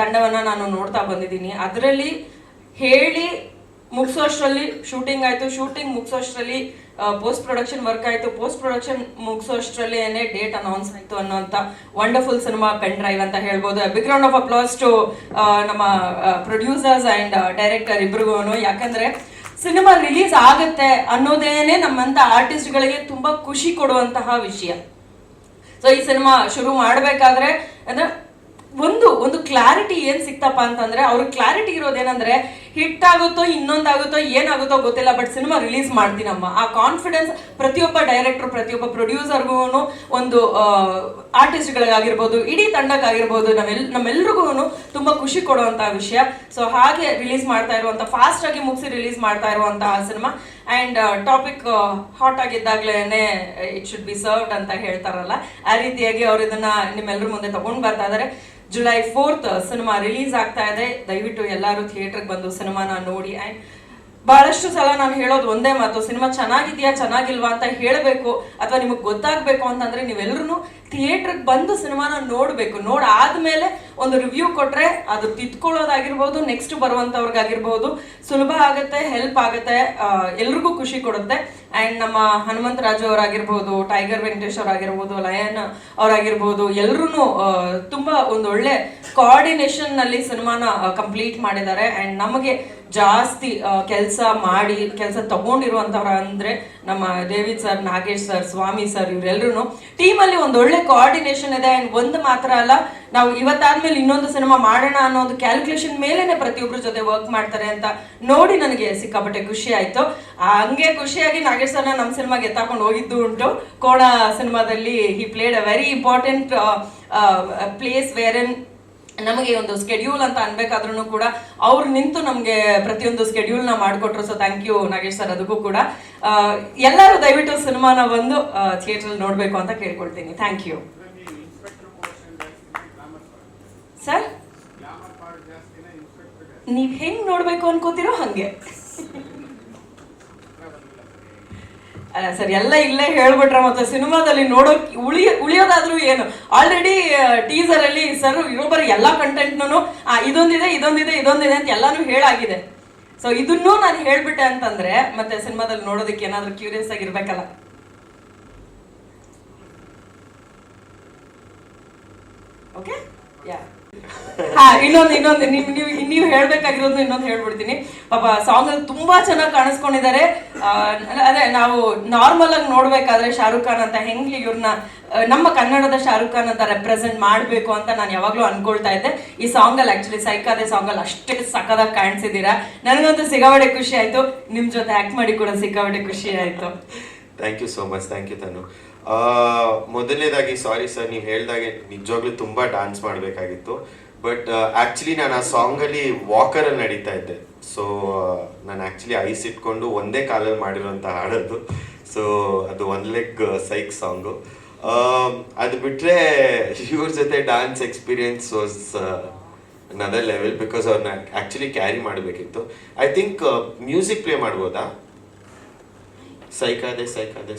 [SPEAKER 8] ತಂಡವನ್ನು ನಾನು ನೋಡ್ತಾ ಬಂದಿದ್ದೀನಿ. ಅದರಲ್ಲಿ ಹೇಳಿ ಮುಗಿಸೋಷ್ಟರಲ್ಲಿ ಶೂಟಿಂಗ್ ಆಯಿತು, ಶೂಟಿಂಗ್ ಮುಗಿಸೋಷ್ಟರಲ್ಲಿ ಪೋಸ್ಟ್ ಪ್ರೊಡಕ್ಷನ್ ವರ್ಕ್ ಆಯಿತು, ಪೋಸ್ಟ್ ಪ್ರೊಡಕ್ಷನ್ ಮುಗಿಸೋಷ್ಟರಲ್ಲಿ ಡೇಟ್ ಅನೌನ್ಸ್ ಆಯಿತು ಅನ್ನೋಂಥ ವಂಡರ್ಫುಲ್ ಸಿನಿಮಾ ಪೆನ್ ಡ್ರೈವ್ ಅಂತ ಹೇಳ್ಬೋದು. Big round of applause to ನಮ್ಮ ಪ್ರೊಡ್ಯೂಸರ್ಸ್ ಆ್ಯಂಡ್ ಡೈರೆಕ್ಟರ್ ಇಬ್ರಿಗೂ. ಯಾಕಂದರೆ ಸಿನಿಮಾ ರಿಲೀಸ್ ಆಗುತ್ತೆ ಅನ್ನೋದೇನೆ ನಮ್ಮಂಥ ಆರ್ಟಿಸ್ಟ್ಗಳಿಗೆ ತುಂಬ ಖುಷಿ ಕೊಡುವಂತಹ ವಿಷಯ. ಸೊ ಈ ಸಿನಿಮಾ ಶುರು ಮಾಡಬೇಕಾದ್ರೆ ಅಂದರೆ ಒಂದು ಕ್ಲಾರಿಟಿ ಏನ್ ಸಿಕ್ತಪ್ಪ ಅಂತಂದ್ರೆ ಅವ್ರಿಗೆ ಕ್ಲಾರಿಟಿ ಇರೋದೇನಂದ್ರೆ ಹಿಟ್ ಆಗುತ್ತೋ ಇನ್ನೊಂದಾಗುತ್ತೋ ಏನಾಗುತ್ತೋ ಗೊತ್ತಿಲ್ಲ, ಬಟ್ ಸಿನಿಮಾ ರಿಲೀಸ್ ಮಾಡ್ತೀನಮ್ಮ. ಆ ಕಾನ್ಫಿಡೆನ್ಸ್ ಪ್ರತಿಯೊಬ್ಬ ಡೈರೆಕ್ಟರ್, ಪ್ರತಿಯೊಬ್ಬ ಪ್ರೊಡ್ಯೂಸರ್ಗೂ, ಒಂದು ಆರ್ಟಿಸ್ಟ್ಗಳಿಗಾಗಿರ್ಬೋದು, ಇಡೀ ತಂಡಕ್ಕಾಗಿರ್ಬೋದು, ನಮ್ಮೆಲ್ರಿಗೂ ತುಂಬಾ ಖುಷಿ ಕೊಡುವಂತಹ ವಿಷಯ. ಸೊ ಹಾಗೆ ರಿಲೀಸ್ ಮಾಡ್ತಾ ಇರುವಂತ, ಫಾಸ್ಟ್ ಆಗಿ ಮುಗಿಸಿ ರಿಲೀಸ್ ಮಾಡ್ತಾ ಇರುವಂತಹ ಸಿನಿಮಾ. ಅಂಡ್ ಟಾಪಿಕ್ ಹಾಟ್ ಆಗಿದ್ದಾಗ್ಲೇನೆ ಇಟ್ ಶುಡ್ ಬಿ ಸರ್ವ್ಡ್ ಅಂತ ಹೇಳ್ತಾರಲ್ಲ, ಆ ರೀತಿಯಾಗಿ ಅವ್ರು ಇದನ್ನ ನಿಮ್ಮೆಲ್ಲರ ಮುಂದೆ ತಗೊಂಡ್ ಬರ್ತಾ ಇದಾರೆ. ಜುಲೈ 4th ಸಿನಿಮಾ ರಿಲೀಸ್ ಆಗ್ತಾ ಇದೆ. ದಯವಿಟ್ಟು ಎಲ್ಲರೂ ಥಿಯೇಟರ್ಗೆ ಬಂದು ಸಿನಿಮಾನ ನೋಡಿ. ಅಂಡ್ ಬಹಳಷ್ಟು ಸಲ ನಾನು ಹೇಳೋದು ಒಂದೇ ಮಾತು, ಸಿನಿಮಾ ಚೆನ್ನಾಗಿದ್ಯಾ ಚೆನ್ನಾಗಿಲ್ವಾ ಅಂತ ಹೇಳಬೇಕು ಅಥವಾ ನಿಮಗೆ ಗೊತ್ತಾಗಬೇಕು ಅಂತಂದ್ರೆ ನೀವೆಲ್ಲರೂ ಥಿಯೇಟರ್ಗೆ ಬಂದು ಸಿನಿಮಾನ ನೋಡಬೇಕು. ನೋಡಾದ್ಮೇಲೆ ಒಂದು ರಿವ್ಯೂ ಕೊಟ್ರೆ ಅದು ತಿದ್ಕೊಳ್ಳೋದಾಗಿರ್ಬೋದು, ನೆಕ್ಸ್ಟ್ ಬರುವಂಥವ್ರಿಗಾಗಿರ್ಬೋದು ಸುಲಭ ಆಗುತ್ತೆ, ಹೆಲ್ಪ್ ಆಗುತ್ತೆ, ಎಲ್ರಿಗೂ ಖುಷಿ ಕೊಡುತ್ತೆ. ಆ್ಯಂಡ್ ನಮ್ಮ ಹನುಮಂತರಾಜು ಅವರಾಗಿರ್ಬೋದು, ಟೈಗರ್ ವೆಂಕಟೇಶ್ ಅವರಾಗಿರ್ಬೋದು, ಲಯನ್ ಅವರಾಗಿರ್ಬೋದು, ಎಲ್ಲರೂ ತುಂಬ ಒಂದು ಒಳ್ಳೆ ಕೋಆರ್ಡಿನೇಷನ್ ನಲ್ಲಿ ಸಿನಿಮಾನ ಕಂಪ್ಲೀಟ್ ಮಾಡಿದ್ದಾರೆ. ಆ್ಯಂಡ್ ನಮಗೆ ಜಾಸ್ತಿ ಕೆಲಸ ತಗೊಂಡಿರುವಂಥವ್ರು ಅಂದ್ರೆ ನಮ್ಮ ಡೇವಿಡ್ ಸರ್, ನಾಗೇಶ್ ಸರ್, ಸ್ವಾಮಿ ಸರ್, ಇವರೆಲ್ಲರೂ ಟೀಮಲ್ಲಿ ಒಂದು ಒಳ್ಳೆ ಕೋಆರ್ಡಿನೇಷನ್ ಇದೆ. ಆ್ಯಂಡ್ ಒಂದು ಮಾತ್ರ ಅಲ್ಲ, ನಾವು ಇವತ್ತಾದ್ಮೇಲೆ ಇನ್ನೊಂದು ಸಿನಿಮಾ ಮಾಡೋಣ ಅನ್ನೋ ಒಂದು ಕ್ಯಾಲ್ಕುಲೇಷನ್ ಮೇಲೆನೆ ಪ್ರತಿಯೊಬ್ಬರ ಜೊತೆ ವರ್ಕ್ ಮಾಡ್ತಾರೆ ಅಂತ ನೋಡಿ ನನಗೆ ಸಿಕ್ಕಾಪಟ್ಟೆ ಖುಷಿ ಆಯ್ತು. ಹಂಗೆ ಖುಷಿಯಾಗಿ ನಾಗೇಶ್ ಸರ್ನ ನಮ್ಮ ಸಿನಿಮಾಗೆ ಎತ್ತಾಕೊಂಡು ಹೋಗಿದ್ದು ಉಂಟು. ಕೋಣ ಸಿನಿಮಾದಲ್ಲಿ he played a very important place where ನಮಗೆ ಒಂದು ಸ್ಕೆಡ್ಯೂಲ್ ಅಂತ ಅನ್ಬೇಕಾದ್ರೂ ಕೂಡ ಅವ್ರು ನಿಂತು ನಮಗೆ ಪ್ರತಿಯೊಂದು ಸ್ಕೆಡ್ಯೂಲ್ನ ಮಾಡಿಕೊಟ್ರು. So thank you Nagesh sir, ಅದಕ್ಕೂ ಕೂಡ. ಎಲ್ಲರೂ ದಯವಿಟ್ಟು ಸಿನಿಮಾನ ಬಂದು ಥಿಯೇಟರ್ ನೋಡಬೇಕು ಅಂತ ಕೇಳ್ಕೊಳ್ತೀನಿ. Thank you sir. ನೀವ್ ಹೆಂಗ್ ನೋಡ್ಬೇಕು ಅನ್ಕೋತಿರೋ ಹಂಗೆ. ಅಲ್ಲ ಸರ್, ಎಲ್ಲ ಇಲ್ಲೇ ಹೇಳ್ಬಿಟ್ರೆ ಮತ್ತೆ ಸಿನಿಮಾದಲ್ಲಿ ನೋಡೋಕ್ ಉಳಿಯೋದಾದ್ರೂ ಏನು? ಆಲ್ರೆಡಿ ಟೀಸರ್ ಅಲ್ಲಿ ಸರ್ ಇರೋಬರ ಎಲ್ಲಾ ಕಂಟೆಂಟ್ನೂ ಇದೊಂದಿದೆ ಅಂತ ಎಲ್ಲಾನು ಹೇಳಾಗಿದೆ. ಸೊ ಇದನ್ನೂ ನಾನು ಹೇಳ್ಬಿಟ್ಟೆ ಅಂತಂದ್ರೆ ಮತ್ತೆ ಸಿನಿಮಾದಲ್ಲಿ ನೋಡೋದಕ್ಕೆ ಏನಾದ್ರೂ ಕ್ಯೂರಿಯಸ್ ಆಗಿರ್ಬೇಕಲ್ಲ. ಓಕೆ, ಯಾ. ಇನ್ನೊಂದು ನೀವು ಹೇಳ್ಬೇಕಾಗಿರೋದು ಇನ್ನೊಂದು ಹೇಳ್ಬಿಡ್ತೀನಿ. ಪಾಪ ಸಾಂಗ್ ಅಲ್ಲಿ ತುಂಬಾ ಚೆನ್ನಾಗಿ ಕಾಣಿಸ್ಕೊಂಡಿದ್ದಾರೆ. ಅದೇ ನಾವು ನಾರ್ಮಲ್ ಆಗಿ ನೋಡ್ಬೇಕಾದ್ರೆ ಶಾರುಖ್ ಖಾನ್ ಅಂತ ಹೆಂಗ್ಲಿ ಇವ್ರನ್ನ ನಮ್ಮ ಕನ್ನಡದ ಶಾರುಖ್ ಖಾನ್ ಅಂತ ರೆಪ್ರೆಸೆಂಟ್ ಮಾಡ್ಬೇಕು ಅಂತ ನಾನು ಯಾವಾಗ್ಲೂ ಅನ್ಕೊಳ್ತಾ ಇದ್ದೆ. ಈ ಸಾಂಗ್ ಅಲ್ಲಿ ಆಕ್ಚುಲಿ ಸೈಕಾದೆ ಸಾಂಗ್ ಅಲ್ಲಿ ಅಷ್ಟೇ ಸಖತ್ತಾಗಿ ಕಾಣಿಸಿದ್ದೀರಾ. ನನಗಂತೂ ಸಿಕ್ಕಾಪಟ್ಟೆ ಖುಷಿ ಆಯ್ತು. ನಿಮ್ ಜೊತೆ ಆಕ್ಟ್ ಮಾಡಿ ಕೂಡ ಸಿಕ್ಕಾಪಟ್ಟೆ ಖುಷಿ ಆಯ್ತು.
[SPEAKER 9] Thank you so much. Thank you Tanu. ಮೊದಲನೇದಾಗಿ ಸಾರಿ ಸರ್, ನೀವು ಹೇಳ್ದಾಗೆ ನಿಜವಾಗ್ಲೂ ತುಂಬ ಡ್ಯಾನ್ಸ್ ಮಾಡಬೇಕಾಗಿತ್ತು. ಬಟ್ ಆ್ಯಕ್ಚುಲಿ ನಾನು ಆ ಸಾಂಗಲ್ಲಿ ವಾಕರಲ್ಲಿ ನಡೀತಾ ಇದ್ದೆ. ಸೊ ನಾನು ಆ್ಯಕ್ಚುಲಿ ಐಸ್ ಇಟ್ಕೊಂಡು ಒಂದೇ ಕಾಲಲ್ಲಿ ಮಾಡಿರೋಂಥ ಹಾಡೋದು. ಸೊ ಅದು ಒನ್ ಲೆಗ್ ಸೈಕ್ ಸಾಂಗು. ಅದು ಬಿಟ್ಟರೆ ಇವ್ರ ಜೊತೆ dance experience was another level, because ಅವ್ರನ್ನ ಆ್ಯಕ್ಚುಲಿ ಕ್ಯಾರಿ ಮಾಡಬೇಕಿತ್ತು. ಐ ಥಿಂಕ್ ಮ್ಯೂಸಿಕ್ ಪ್ಲೇ ಮಾಡ್ಬೋದಾ? ಸೈಕಾದೆ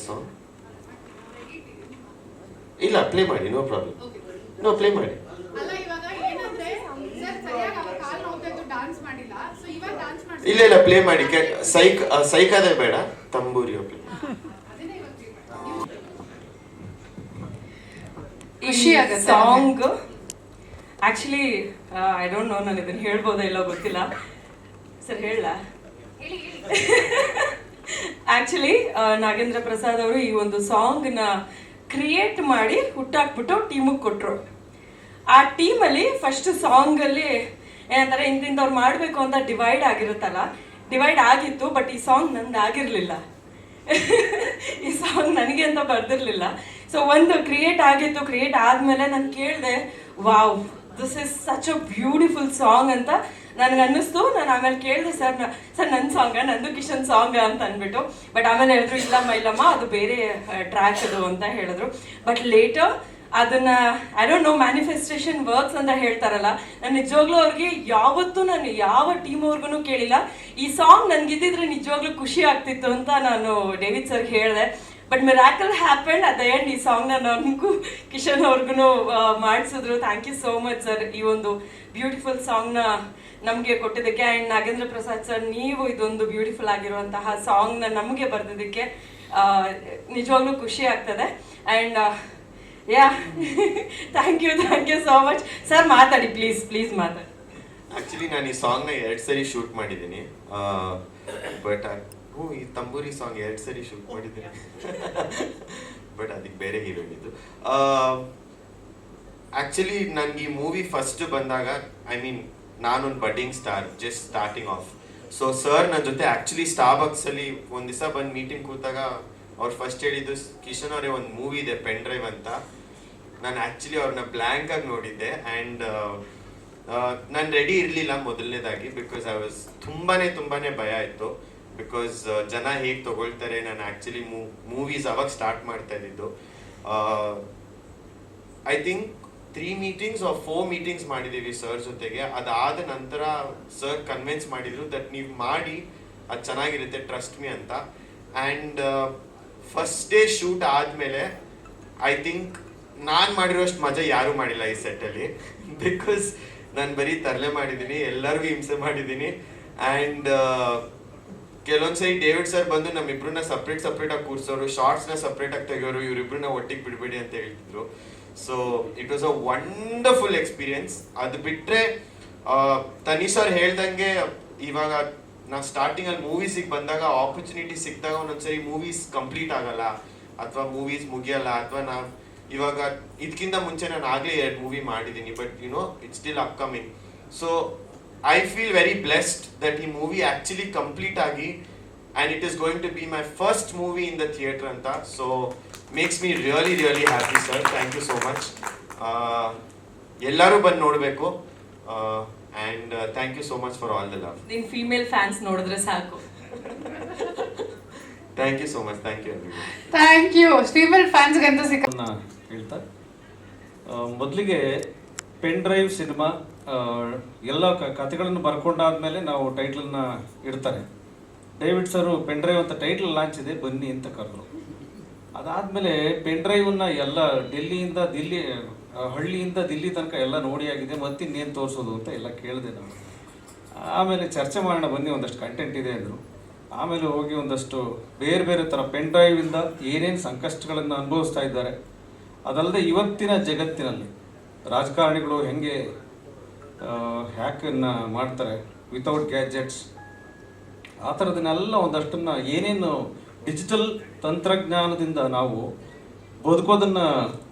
[SPEAKER 9] ಸಾಂಗ್ ಇಲ್ಲ, ಪ್ಲೇ ಮಾಡಿ, ನೋ ಪ್ರಾಬ್ಲಮ್. ನೋ, ಪ್ಲೇ ಮಾಡಿ. ಇಲ್ಲ ಪ್ಲೇ ಮಾಡಿ. ಸೈಕಾದೆ ಬೇಡ, ತಂಬೂರಿಯೋ ಪ್ಲೇ.
[SPEAKER 8] ಖುಷಿ ಆಗುತ್ತೆ song. Actually I don't know, ನಾನು ಇದನ್ನ ಹೇಳ್ಬೋದಾ ಇಲ್ಲ ಗೊತ್ತಿಲ್ಲ. ಸರ್ ಹೇಳ. ಆಕ್ಚುಲಿ ನಾಗೇಂದ್ರ ಪ್ರಸಾದ್ ಅವರು ಈ ಒಂದು ಸಾಂಗ್ನ ಕ್ರಿಯೇಟ್ ಮಾಡಿ ಹುಟ್ಟಾಕ್ಬಿಟ್ಟು ಟೀಮಿಗೆ ಕೊಟ್ಟರು. ಆ ಟೀಮಲ್ಲಿ ಫಸ್ಟ್ ಸಾಂಗಲ್ಲಿ ಏನಂತಾರೆ, ಇಂಥವ್ರು ಮಾಡಬೇಕು ಅಂತ ಡಿವೈಡ್ ಆಗಿರುತ್ತಲ್ಲ, ಡಿವೈಡ್ ಆಗಿತ್ತು. ಬಟ್ ಈ ಸಾಂಗ್ ನಂದು ಆಗಿರಲಿಲ್ಲ. ಈ ಸಾಂಗ್ ನನಗೆ ಅಂತ ಬರ್ದಿರಲಿಲ್ಲ. ಸೊ ಒಂದು ಕ್ರಿಯೇಟ್ ಆಗಿತ್ತು. ಕ್ರಿಯೇಟ್ ಆದಮೇಲೆ ನಾನು ಕೇಳಿದೆ, wow, this is such a beautiful song ಅಂತ ನನಗೆ ಅನ್ನಿಸ್ತು. ನಾನು ಆಮೇಲೆ ಕೇಳಿದೆ, ಸರ್ ನನ್ನ ಸಾಂಗ, ನಂದು ಕಿಶನ್ ಸಾಂಗ ಅಂತ ಅಂದ್ಬಿಟ್ಟು. ಬಟ್ ಆಮೇಲೆ ಹೇಳಿದ್ರು, ಇಲ್ಲಮ್ಮ ಅದು ಬೇರೆ ಟ್ರ್ಯಾಕ್ ಅದು ಅಂತ ಹೇಳಿದ್ರು. ಬಟ್ ಲೇಟರ್ ಅದನ್ನ I don't know, manifestation works ಅಂತ ಹೇಳ್ತಾರಲ್ಲ, ನಾನು ನಿಜವಾಗ್ಲೂ ಅವ್ರಿಗೆ ಯಾವತ್ತೂ ನಾನು ಯಾವ ಟೀಮ್ ಅವ್ರಿಗೂ ಕೇಳಿಲ್ಲ, ಈ ಸಾಂಗ್ ನನ್ಗಿದ್ದಿದ್ರೆ ನಿಜವಾಗ್ಲೂ ಖುಷಿ ಆಗ್ತಿತ್ತು ಅಂತ ನಾನು ಡೇವಿಡ್ ಸರ್ ಹೇಳಿದೆ. But miracle happened at the end. ಈ ಸಾಂಗ್ನ ನನಗೂ ಕಿಶನ್ ಅವ್ರಿಗೂ ಮಾಡಿಸಿದ್ರು. Thank you so much sir, ಈ ಒಂದು ಬ್ಯೂಟಿಫುಲ್ ಸಾಂಗ್ನ ನಮಗೆ ಕೊಟ್ಟಿದ್ದಕ್ಕೆ. ಆ್ಯಂಡ್ ನಾಗೇಂದ್ರ ಪ್ರಸಾದ್ ಸರ್, ನೀವು ಇದೊಂದು ಬ್ಯೂಟಿಫುಲ್ ಆಗಿರುವಂತಹ ಸಾಂಗ್ನ ನಮಗೆ ಬರೆದಿದ್ದಕ್ಕೆ ನಿಜವಾಗ್ಲೂ ಖುಷಿ ಆಗ್ತದೆ. And yeah, thank you so much sir. ಮಾತಾಡಿ ಪ್ಲೀಸ್ ಮಾತಾಡಿ.
[SPEAKER 9] ಆ್ಯಕ್ಚುಲಿ ನಾನು ಈ ಸಾಂಗ್ನ 2 ಸರಿ ಶೂಟ್ ಮಾಡಿದ್ದೀನಿ. ಬಟ್ ಈ ತಂಬೂರಿ ಸಾಂಗ್ 2 ಸರಿ ಶೂಟ್ ಮಾಡಿದ್ದೀನಿ. ಬಟ್ ಅದಕ್ಕೆ ಬೇರೆ ಹೀರೋಯಿನ್ ಇದು. ಆ್ಯಕ್ಚುಲಿ ನನಗೆ ಈ ಮೂವಿ ಫಸ್ಟ್ ಬಂದಾಗ ಐ ಮೀನ್ ನಾನೊಂದು budding star just starting of. So sir ನನ್ನ ಜೊತೆ ಆ್ಯಕ್ಚುಲಿ ಸ್ಟಾರ್ಬಕ್ಸಲ್ಲಿ ಒಂದು ದಿವಸ ಬಂದು ಮೀಟಿಂಗ್ ಕೂತಾಗ ಅವ್ರು ಫಸ್ಟ್ ಹೇಳಿದ್ದು, ಕಿಶನ್ ಅವರೇ ಒಂದು ಮೂವಿ ಇದೆ ಪೆನ್ ಡ್ರೈವ್ ಅಂತ. ನಾನು ಆ್ಯಕ್ಚುಲಿ ಅವ್ರನ್ನ ಬ್ಲ್ಯಾಂಕ್ ಆಗಿ ನೋಡಿದ್ದೆ ಆ್ಯಂಡ್ ನಾನು ರೆಡಿ ಇರಲಿಲ್ಲ ಮೊದಲನೇದಾಗಿ, ಬಿಕಾಸ್ ಐ ವಾಸ್ ತುಂಬಾ ಭಯ ಇತ್ತು. ಬಿಕಾಸ್ ಜನ ಹೇಗೆ ತಗೊಳ್ತಾರೆ. ನಾನು ಆ್ಯಕ್ಚುಲಿ ಮೂವೀಸ್ ಅವಾಗ ಸ್ಟಾರ್ಟ್ ಮಾಡ್ತಾ ಇದ್ದಿದ್ದು. I think 3 meetings or 4 meetings ಮಾಡಿದ್ದೀವಿ ಸರ್ ಜೊತೆಗೆ. ಅದಾದ ನಂತರ ಸರ್ ಕನ್ವಿನ್ಸ್ ಮಾಡಿದ್ರು ದಟ್ ನೀವು ಮಾಡಿ ಅದು ಚೆನ್ನಾಗಿರುತ್ತೆ, ಟ್ರಸ್ಟ್ ಮೀ ಅಂತ. ಆ್ಯಂಡ್ ಫಸ್ಟ್ ಡೇ ಶೂಟ್ ಆದಮೇಲೆ ಐ ಥಿಂಕ್ ನಾನು ಮಾಡಿರೋಷ್ಟು ಮಜಾ ಯಾರೂ ಮಾಡಿಲ್ಲ ಈ ಸೆಟ್ಟಲ್ಲಿ. ಬಿಕಾಸ್ ನಾನು ಬರೀ ತರಲೆ ಮಾಡಿದ್ದೀನಿ, ಎಲ್ಲರಿಗೂ ಹಿಂಸೆ ಮಾಡಿದ್ದೀನಿ. ಆ್ಯಂಡ್ ಕೆಲವೊಂದ್ಸರಿ ಡೇವಿಡ್ ಸರ್ ಬಂದು ನಮ್ಮಿಬ್ರನ್ನ ಸಪ್ರೇಟಾಗಿ ಕೂರಿಸೋರು, ಶಾರ್ಟ್ಸ್ನ ಸಪ್ರೇಟಾಗಿ ತೆಗೆಯೋರು, ಇವರಿಬ್ರನ್ನ ಒಟ್ಟಿಗೆ ಬಿಡಬೇಡಿ ಅಂತ ಹೇಳ್ತಿದ್ರು. So it was a wonderful experience. ಅದು ಬಿಟ್ಟರೆ ತನೀಶ್ ಸರ್ ಹೇಳ್ದಂಗೆ ಇವಾಗ ನಾವು ಸ್ಟಾರ್ಟಿಂಗಲ್ಲಿ ಮೂವೀಸಿಗೆ ಬಂದಾಗ ಆಪರ್ಚುನಿಟಿ ಸಿಕ್ಕಿದಾಗ ಒಂದೊಂದ್ಸರಿ ಮೂವೀಸ್ ಕಂಪ್ಲೀಟ್ ಆಗಲ್ಲ ಅಥವಾ ಮೂವೀಸ್ ಮುಗಿಯಲ್ಲ. ಅಥವಾ ನಾವು ಇವಾಗ ಇದಕ್ಕಿಂತ ಮುಂಚೆ ನಾನು ಆಗಲೇ 2 ಮೂವಿ ಮಾಡಿದ್ದೀನಿ, but it's still upcoming. So I feel very blessed that ಈ ಮೂವಿ ಆ್ಯಕ್ಚುಲಿ ಕಂಪ್ಲೀಟ್ ಆಗಿ and it is going to be my first movie in the theatre ಅಂತ. So makes me really happy sir. Thank you so much. ಎಲ್ಲರೂ ಬಂದು ನೋಡಬೇಕು and thank you so much for all the love.
[SPEAKER 8] ನಿನ್ female fans ನೋಡಿದ್ರೆ ಸಾಕು.
[SPEAKER 9] Thank you so much. Thank you
[SPEAKER 3] thank you. Female ಫ್ಯಾನ್ಸ್ಗೆ ಅಂತ
[SPEAKER 10] ಹೇಳ್ತಾ ಮೊದಲಿಗೆ ಪೆನ್ ಡ್ರೈವ್ ಸಿನಿಮಾ ಎಲ್ಲ ಕಥೆಗಳನ್ನು ಬರ್ಕೊಂಡಾದ್ಮೇಲೆ ನಾವು ಟೈಟ್ಲನ್ನ ಇಡ್ತಾರೆ. ಡೇವಿಡ್ ಸರು ಪೆನ್ ಡ್ರೈವ್ ಅಂತ ಟೈಟ್ಲ್ ಲಾಂಚ್ ಇದೆ ಬನ್ನಿ ಅಂತ ಕರೆದ್ರು. ಅದಾದಮೇಲೆ ಪೆನ್ ಡ್ರೈವನ್ನ ಎಲ್ಲ ಹಳ್ಳಿಯಿಂದ ದಿಲ್ಲಿ ತನಕ ಎಲ್ಲ ನೋಡಿ ಆಗಿದೆ, ಮತ್ತೆ ಇನ್ನೇನು ತೋರಿಸೋದು ಅಂತ ಎಲ್ಲ ಕೇಳಿದೆ ನಾನು. ಆಮೇಲೆ ಚರ್ಚೆ ಮಾಡೋಣ ಬನ್ನಿ, ಒಂದಷ್ಟು ಕಂಟೆಂಟ್ ಇದೆ ಅಂದರು. ಆಮೇಲೆ ಹೋಗಿ ಒಂದಷ್ಟು ಬೇರೆ ಥರ ಪೆನ್ ಡ್ರೈವಿಂದ ಏನೇನು ಸಂಕಷ್ಟಗಳನ್ನು ಅನುಭವಿಸ್ತಾ ಇದ್ದಾರೆ, ಅದಲ್ಲದೆ ಇವತ್ತಿನ ಜಗತ್ತಿನಲ್ಲಿ ರಾಜಕಾರಣಿಗಳು ಹೆಂಗೆ ಹ್ಯಾಕನ್ನು ಮಾಡ್ತಾರೆ ವಿತೌಟ್ ಗ್ಯಾಜೆಟ್ಸ್, ಆ ಥರದನ್ನೆಲ್ಲ ಒಂದಷ್ಟನ್ನು ಏನೇನು ಡಿಜಿಟಲ್ ತಂತ್ರಜ್ಞಾನದಿಂದ ನಾವು ಬದುಕೋದನ್ನು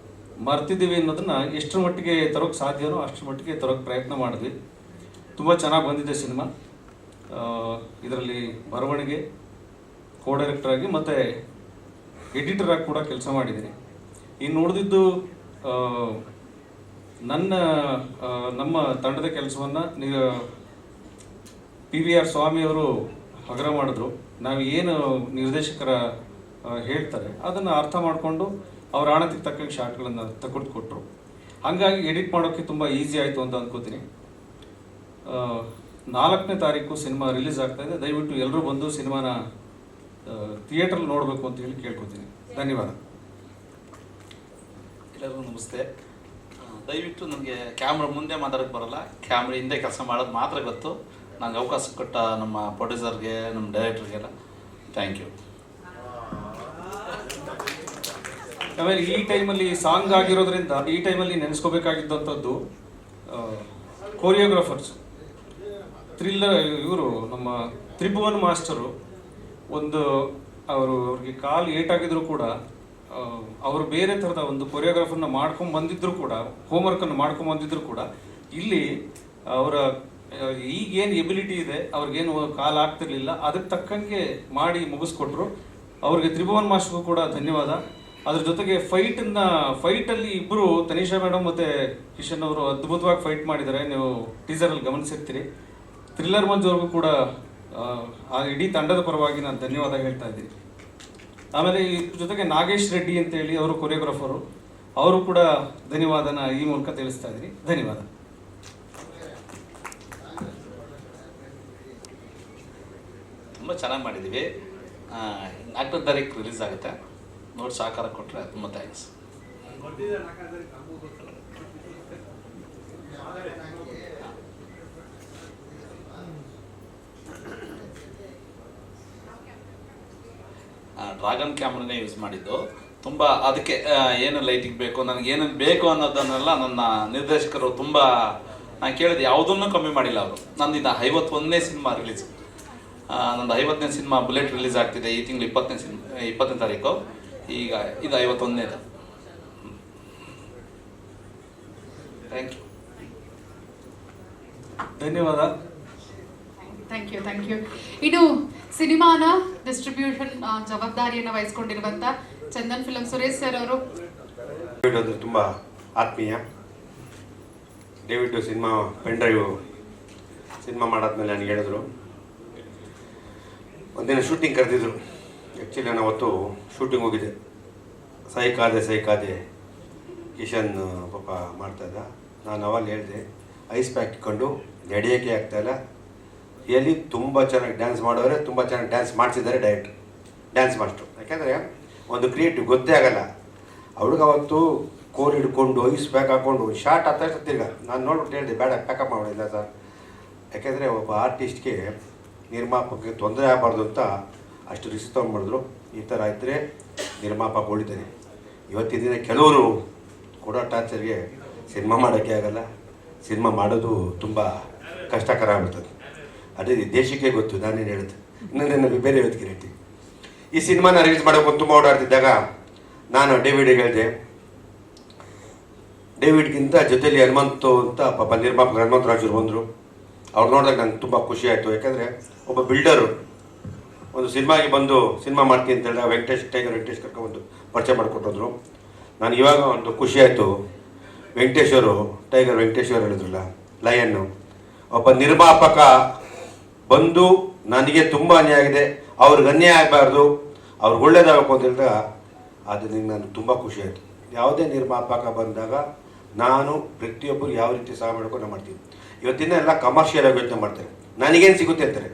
[SPEAKER 10] ಮರ್ತಿದ್ದೀವಿ ಅನ್ನೋದನ್ನು ಎಷ್ಟರ ಮಟ್ಟಿಗೆ ತರೋಕ್ಕೆ ಸಾಧ್ಯನೋ ಅಷ್ಟರ ಮಟ್ಟಿಗೆ ತರೋಕ್ಕೆ ಪ್ರಯತ್ನ ಮಾಡಿದ್ವಿ. ತುಂಬ ಚೆನ್ನಾಗಿ ಬಂದಿದೆ ಸಿನಿಮಾ. ಇದರಲ್ಲಿ ಬರವಣಿಗೆ, ಕೋ ಡೈರೆಕ್ಟರ್ ಆಗಿ ಮತ್ತು ಎಡಿಟರ್ ಆಗಿ ಕೂಡ ಕೆಲಸ ಮಾಡಿದ್ದೀನಿ. ಇನ್ನು ಉಳಿದಿದ್ದು ನಮ್ಮ ತಂಡದ ಕೆಲಸವನ್ನು PVR ಸ್ವಾಮಿಯವರು ಹಗರ ಮಾಡಿದ್ರು. ನಾವು ಏನು ನಿರ್ದೇಶಕರ ಹೇಳ್ತಾರೆ ಅದನ್ನು ಅರ್ಥ ಮಾಡಿಕೊಂಡು ಅವ್ರ ಆಣತಿಗೆ ತಕ್ಕಂಗೆ ಶಾರ್ಟ್ಗಳನ್ನು ಕೊಟ್ಟರು. ಹಾಗಾಗಿ ಎಡಿಟ್ ಮಾಡೋಕ್ಕೆ ತುಂಬ ಈಸಿ ಆಯಿತು ಅಂತ ಅಂದ್ಕೋತೀನಿ. 4ನೇ ತಾರೀಕು ಸಿನಿಮಾ ರಿಲೀಸ್ ಆಗ್ತಾ ಇದೆ. ದಯವಿಟ್ಟು ಎಲ್ಲರೂ ಬಂದು ಸಿನಿಮಾನ ಥಿಯೇಟ್ರಲ್ಲಿ ನೋಡಬೇಕು ಅಂತ ಹೇಳಿ ಕೇಳ್ಕೊತೀನಿ. ಧನ್ಯವಾದ.
[SPEAKER 11] ಎಲ್ಲರಿಗೂ ನಮಸ್ತೆ. ದಯವಿಟ್ಟು ನನಗೆ ಕ್ಯಾಮ್ರಾ ಮುಂದೆ ಮಾತಾಡೋಕ್ಕೆ ಬರಲ್ಲ, ಕ್ಯಾಮ್ರಾ ಹಿಂದೆ ಕೆಲಸ ಮಾಡೋದು ಮಾತ್ರ ಗೊತ್ತು. ನನಗೆ ಅವಕಾಶ ಕೊಟ್ಟ ನಮ್ಮ ಪ್ರೊಡ್ಯೂಸರ್ಗೆ, ನಮ್ಮ ಡೈರೆಕ್ಟರ್ಗೆಲ್ಲ ಥ್ಯಾಂಕ್ ಯು.
[SPEAKER 10] ಆಮೇಲೆ ಈ ಟೈಮಲ್ಲಿ ಸಾಂಗ್ ಆಗಿರೋದ್ರಿಂದ ಈ ಟೈಮಲ್ಲಿ ನೆನೆಸ್ಕೋಬೇಕಾಗಿದ್ದಂಥದ್ದು ಕೋರಿಯೋಗ್ರಾಫರ್ಸ್, ಇವರು ನಮ್ಮ ತ್ರಿಭುವನ್ ಮಾಸ್ಟರು. ಅವ್ರಿಗೆ ಕಾಲು ಏಟಾಗಿದ್ರು ಕೂಡ ಅವರು ಬೇರೆ ಥರದ ಒಂದು ಕೊರಿಯೋಗ್ರಾಫರ್ನ ಮಾಡ್ಕೊಂಡು ಬಂದಿದ್ರು ಕೂಡ, ಹೋಮ್ವರ್ಕನ್ನು ಮಾಡ್ಕೊಂಡು ಬಂದಿದ್ರು ಕೂಡ ಇಲ್ಲಿ ಅವರ ಈಗೇನು ಎಬಿಲಿಟಿ ಇದೆ, ಅವ್ರಿಗೇನು ಕಾಲು ಆಗ್ತಿರ್ಲಿಲ್ಲ, ಅದಕ್ಕೆ ತಕ್ಕಂಗೆ ಮಾಡಿ ಮುಗಿಸ್ಕೊಟ್ರು. ಅವ್ರಿಗೆ ತ್ರಿಭುವನ್ ಮಾಸ್ಟರ್ಗೂ ಕೂಡ ಧನ್ಯವಾದ. ಅದ್ರ ಜೊತೆಗೆ ಫೈಟಲ್ಲಿ ಇಬ್ಬರು ತನಿಷಾ ಮೇಡಮ್ ಮತ್ತು ಕಿಶನ್ ಅವರು ಅದ್ಭುತವಾಗಿ ಫೈಟ್ ಮಾಡಿದ್ದಾರೆ. ನೀವು ಟೀಸರಲ್ಲಿ ಗಮನಿಸಿರ್ತೀರಿ. ಥ್ರಿಲ್ಲರ್ ಮಂಜು ಅವ್ರಿಗೂ ಕೂಡ ಆ ಇಡೀ ತಂಡದ ಪರವಾಗಿ ನಾನು ಧನ್ಯವಾದ ಹೇಳ್ತಾ ಇದ್ದೀನಿ. ಆಮೇಲೆ ಇದ್ರ ಜೊತೆಗೆ ನಾಗೇಶ್ ರೆಡ್ಡಿ ಅಂತೇಳಿ ಅವರು ಕೊರಿಯೋಗ್ರಾಫರು, ಅವರು ಕೂಡ ಧನ್ಯವಾದನ ಈ ಮೂಲಕ ತಿಳಿಸ್ತಾ ಇದ್ದೀನಿ. ಧನ್ಯವಾದ.
[SPEAKER 11] ತುಂಬ ಚೆನ್ನಾಗಿ ಮಾಡಿದ್ದೀವಿ. 4ನೇ ತಾರೀಕು ರಿಲೀಸ್ ಆಗುತ್ತೆ. ನೋಡಿ ಸಹಕಾರ ಕೊಟ್ಟರೆ ತುಂಬ ಥ್ಯಾಂಕ್ಸ್. ಡ್ರ್ಯಾಗನ್ ಕ್ಯಾಮ್ರನೇ ಯೂಸ್ ಮಾಡಿದ್ದು. ತುಂಬ ಅದಕ್ಕೆ ಏನು ಲೈಟಿಂಗ್ ಬೇಕು, ನನಗೆ ಏನೇನು ಬೇಕು ಅನ್ನೋದನ್ನೆಲ್ಲ ನನ್ನ ನಿರ್ದೇಶಕರು ತುಂಬ ನಾನು ಕೇಳಿದೆ, ಯಾವುದನ್ನು ಕಮ್ಮಿ ಮಾಡಿಲ್ಲ ಅವರು. ನಂದು ಇದು 51ನೇ ಸಿನಿಮಾ ರಿಲೀಸ್. ನಂದು 50ನೇ ಸಿನಿಮಾ ಬುಲೆಟ್ ರಿಲೀಸ್ ಆಗ್ತಿದೆ ಈ ತಿಂಗಳು 20ನೇ ತಾರೀಕು. ಈಗ ಇದು 51ನೇದು. Thank you.
[SPEAKER 10] ಧನ್ಯವಾದ.
[SPEAKER 3] Thank you. ಇನ್ನು ಸಿನಿಮಾನ ಡಿಸ್ಟ್ರಿಬ್ಯೂಷನ್ ಜವಾಬ್ದಾರಿಯನ್ನು ವಹಿಸ್ಕೊಂಡಿರುವಂತ ಚಂದನ್ ಫಿಲಂ ಸುರೇಶ್ ಸರ್ ಅವರು.
[SPEAKER 6] ಅಂದರೆ ತುಂಬ ಆತ್ಮೀಯ. David cinema pen drive cinema ಮಾಡಾದ್ಮೇಲೆ ನನಗೆ ಹೇಳಿದ್ರು, ಒಂದಿನ ಶೂಟಿಂಗ್ ಕರೆದಿದ್ರು. ಆ್ಯಕ್ಚುಲಿ ನಾನು ಅವತ್ತು ಶೂಟಿಂಗ್ ಹೋಗಿದ್ದೆ. ಸೈಕಾದೆ ಕಿಶನ್ ಪಾಪ ಮಾಡ್ತಾಯಿದ್ದ. ನಾನು ಅವಾಗ ಹೇಳಿದೆ, ಐಸ್ ಪ್ಯಾಕ್ ಇಟ್ಕೊಂಡು ನಡೆಯೋಕ್ಕೆ ಆಗ್ತಾಯಿಲ್ಲ. ರಿಯಲಿ ತುಂಬ ಚೆನ್ನಾಗಿ ಡ್ಯಾನ್ಸ್ ಮಾಡೋರೆ, ತುಂಬ ಚೆನ್ನಾಗಿ ಡ್ಯಾನ್ಸ್ ಮಾಡಿಸಿದ್ದಾರೆ ಡೈರೆಕ್ಟ್ ಡ್ಯಾನ್ಸ್ ಮಾಸ್ಟ್ರು. ಯಾಕೆಂದರೆ ಒಂದು ಕ್ರಿಯೇಟಿವ್ ಗೊತ್ತೇ ಆಗಲ್ಲ. ಅವ್ಳಿಗೆ ಅವತ್ತು ಕೋಲ್ ಹಿಡ್ಕೊಂಡು ಐಸ್ ಪ್ಯಾಕ್ ಹಾಕ್ಕೊಂಡು ಶಾರ್ಟ್ ಆಗ್ತಾ ತಿರ್ಗ ನಾನು ನೋಡ್ಬಿಟ್ಟು ಹೇಳಿದೆ, ಬೇಡ ಪ್ಯಾಕಪ್ ಮಾಡೋದಿಲ್ಲ ಸರ್. ಯಾಕೆಂದರೆ ಒಬ್ಬ ಆರ್ಟಿಸ್ಟ್ಗೆ ನಿರ್ಮಾಪಕಕ್ಕೆ ತೊಂದರೆ ಆಗಬಾರ್ದು ಅಂತ ಅಷ್ಟು ರಿಸ್ಕ್ ತೊಗೊಂಡ್ಬಾರ್ದು. ಈ ಥರ ಇದ್ದರೆ ನಿರ್ಮಾಪಕ ಉಳಿತಾನೆ. ಇವತ್ತಿನ ದಿನ ಕೆಲವರು ಕೊಡೋ ಟಾರ್ಚರ್ಗೆ ಸಿನಿಮಾ ಮಾಡೋಕ್ಕೆ ಆಗಲ್ಲ. ಸಿನಿಮಾ ಮಾಡೋದು ತುಂಬ ಕಷ್ಟಕರ ಆಗ್ಬಿಡ್ತದೆ. ಅದೇ ದೇಶಕ್ಕೆ ಗೊತ್ತು, ನಾನೇನು ಹೇಳಿದೆ. ಇನ್ನೊಂದೇನು ಬೇರೆ ಹೇಳ್ತೀನಿ ಹೇಳ್ತೀನಿ. ಈ ಸಿನಿಮಾನ ರಿಲೀಸ್ ಮಾಡೋಕೆ ತುಂಬ ಓಡಾಡ್ತಿದ್ದಾಗ ನಾನು ಡೇವಿಡ್ಗೆ ಹೇಳಿದೆ, ಡೇವಿಡ್ಗಿಂತ ಜೊತೆಲಿ ಹನುಮಂತು ಅಂತ ಪಾಪ ನಿರ್ಮಾಪಕ ಹನುಮಂತರಾಜರು ಬಂದರು. ಅವ್ರು ನೋಡಿದಾಗ ನಂಗೆ ತುಂಬ ಖುಷಿ ಆಯಿತು. ಯಾಕಂದರೆ ಒಬ್ಬ ಬಿಲ್ಡರು ಒಂದು ಸಿನಿಮಾಗೆ ಬಂದು ಸಿನಿಮಾ ಮಾಡ್ತೀನಿ ಅಂತ ಹೇಳಿದಾಗ ಟೈಗರ್ ವೆಂಕಟೇಶ್ ಕರ್ಕೊಂಡು ಪರಿಚಯ ಮಾಡಿಕೊಟ್ಟಿದ್ರು. ನಾನು ಇವಾಗ ಒಂದು ಖುಷಿ ಆಯಿತು. ಟೈಗರ್ ವೆಂಕಟೇಶ್ವರ ಹೇಳಿದ್ರಲ್ಲ, ಲಯನ್ನು, ಒಬ್ಬ ನಿರ್ಮಾಪಕ ಬಂದು ನನಗೆ ತುಂಬ ಅನ್ಯಾಯ ಆಗಿದೆ, ಅವ್ರಿಗೆ ಅನ್ಯಾಯ ಆಗಬಾರ್ದು, ಅವ್ರಿಗೆ ಒಳ್ಳೇದಾಗಬೇಕು ಅಂತ ಹೇಳಿದಾಗ ಅದು ನನಗೆ ತುಂಬ ಖುಷಿ ಆಯಿತು. ಯಾವುದೇ ನಿರ್ಮಾಪಕ ಬಂದಾಗ ನಾನು ಪ್ರತಿಯೊಬ್ಬರು ಯಾವ ರೀತಿ ಸಹಾಯ ಮಾಡ್ಕೊಂಡು ನಾನು ಮಾಡ್ತೀನಿ. ಇವತ್ತಿನ ಎಲ್ಲ ಕಮರ್ಷಿಯಲ್ ಆಗಿ ಯೋಚನೆ ಮಾಡ್ತಾರೆ, ನನಗೇನು ಸಿಗುತ್ತೆ ಅಂತಾರೆ.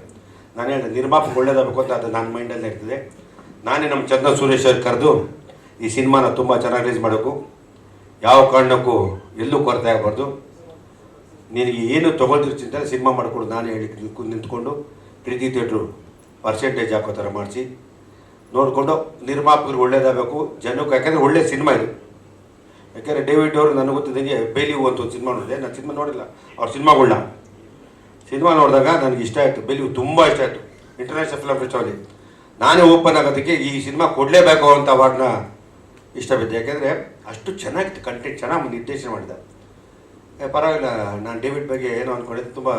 [SPEAKER 6] ನಾನು ಹೇಳಿದೆ, ನಿರ್ಮಾಪಕ ಒಳ್ಳೇದಾಗಬೇಕು ಅಂತ ಅದು ನನ್ನ ಮೈಂಡಲ್ಲೇ ಇರ್ತದೆ. ನಾನೇ ನಮ್ಮ ಚಂದನ್ ಸುರೇಶ್ ಅವ್ರು ಕರೆದು ಈ ಸಿನಿಮಾನ ತುಂಬ ಚೆನ್ನಾಗಿ ರಿಲೀಸ್ ಮಾಡಬೇಕು, ಯಾವ ಕಾರಣಕ್ಕೂ ಎಲ್ಲೂ ಕೊರತೆ ಆಗಬಾರ್ದು, ನಿನಗೆ ಏನು ತೊಗೊಳ್ತಿರೋ ಚಿಂತೆ ಸಿನಿಮಾ ಮಾಡಿಕೊಡು ನಾನೇ ಹೇಳಿ ನಿಂತ್ಕೊಂಡು ಪ್ರೀತಿ ಥಿಯೇಟ್ರು ಪರ್ಸೆಂಟೇಜ್ ಹಾಕೋ ಥರ ಮಾಡಿಸಿ ನೋಡಿಕೊಂಡು ನಿರ್ಮಾಪಕರು ಒಳ್ಳೇದಾಗಬೇಕು ಜನಕ್ಕೆ. ಯಾಕೆಂದರೆ ಒಳ್ಳೆ ಸಿನಿಮಾ ಇದು. ಯಾಕೆಂದರೆ ಡೇವಿಡ್ ಅವರು ನನಗೆ ಗೊತ್ತಿದ್ದಂಗೆ ಬೇಲಿ ಅಂತ ಒಂದು ಸಿನಿಮಾ ನೋಡಿದೆ. ನಾನು ಸಿನಿಮಾ ನೋಡಿಲ್ಲ, ಅವ್ರ ಸಿನಿಮಾ ನೋಡಿದಾಗ ನನಗೆ ಇಷ್ಟ ಆಯಿತು. ಬೇಲಿ ತುಂಬ ಇಷ್ಟ ಆಯಿತು. ಇಂಟರ್ನ್ಯಾಷನಲ್ ಫಿಲಮ್ ಫೆಸ್ಟಿವಲ್ಲಿ ನಾನೇ ಓಪನ್ ಆಗೋದಕ್ಕೆ ಈ ಸಿನಿಮಾ ಕೊಡಲೇಬೇಕು ಅಂತ ಅವಾರ್ಡ್ನ ಇಷ್ಟ ಬಿದ್ದೆ. ಯಾಕೆಂದರೆ ಅಷ್ಟು ಚೆನ್ನಾಗಿತ್ತು, ಕಂಟೆಂಟ್ ಚೆನ್ನಾಗಿ ನಿರ್ದೇಶನ ಮಾಡಿದೆ. ಪರವಾಗಿಲ್ಲ. ನಾನು ಡೇವಿಡ್ ಬಗ್ಗೆ ಏನೋ ಅಂದ್ಕೊಂಡಿದ್ದೆ, ತುಂಬ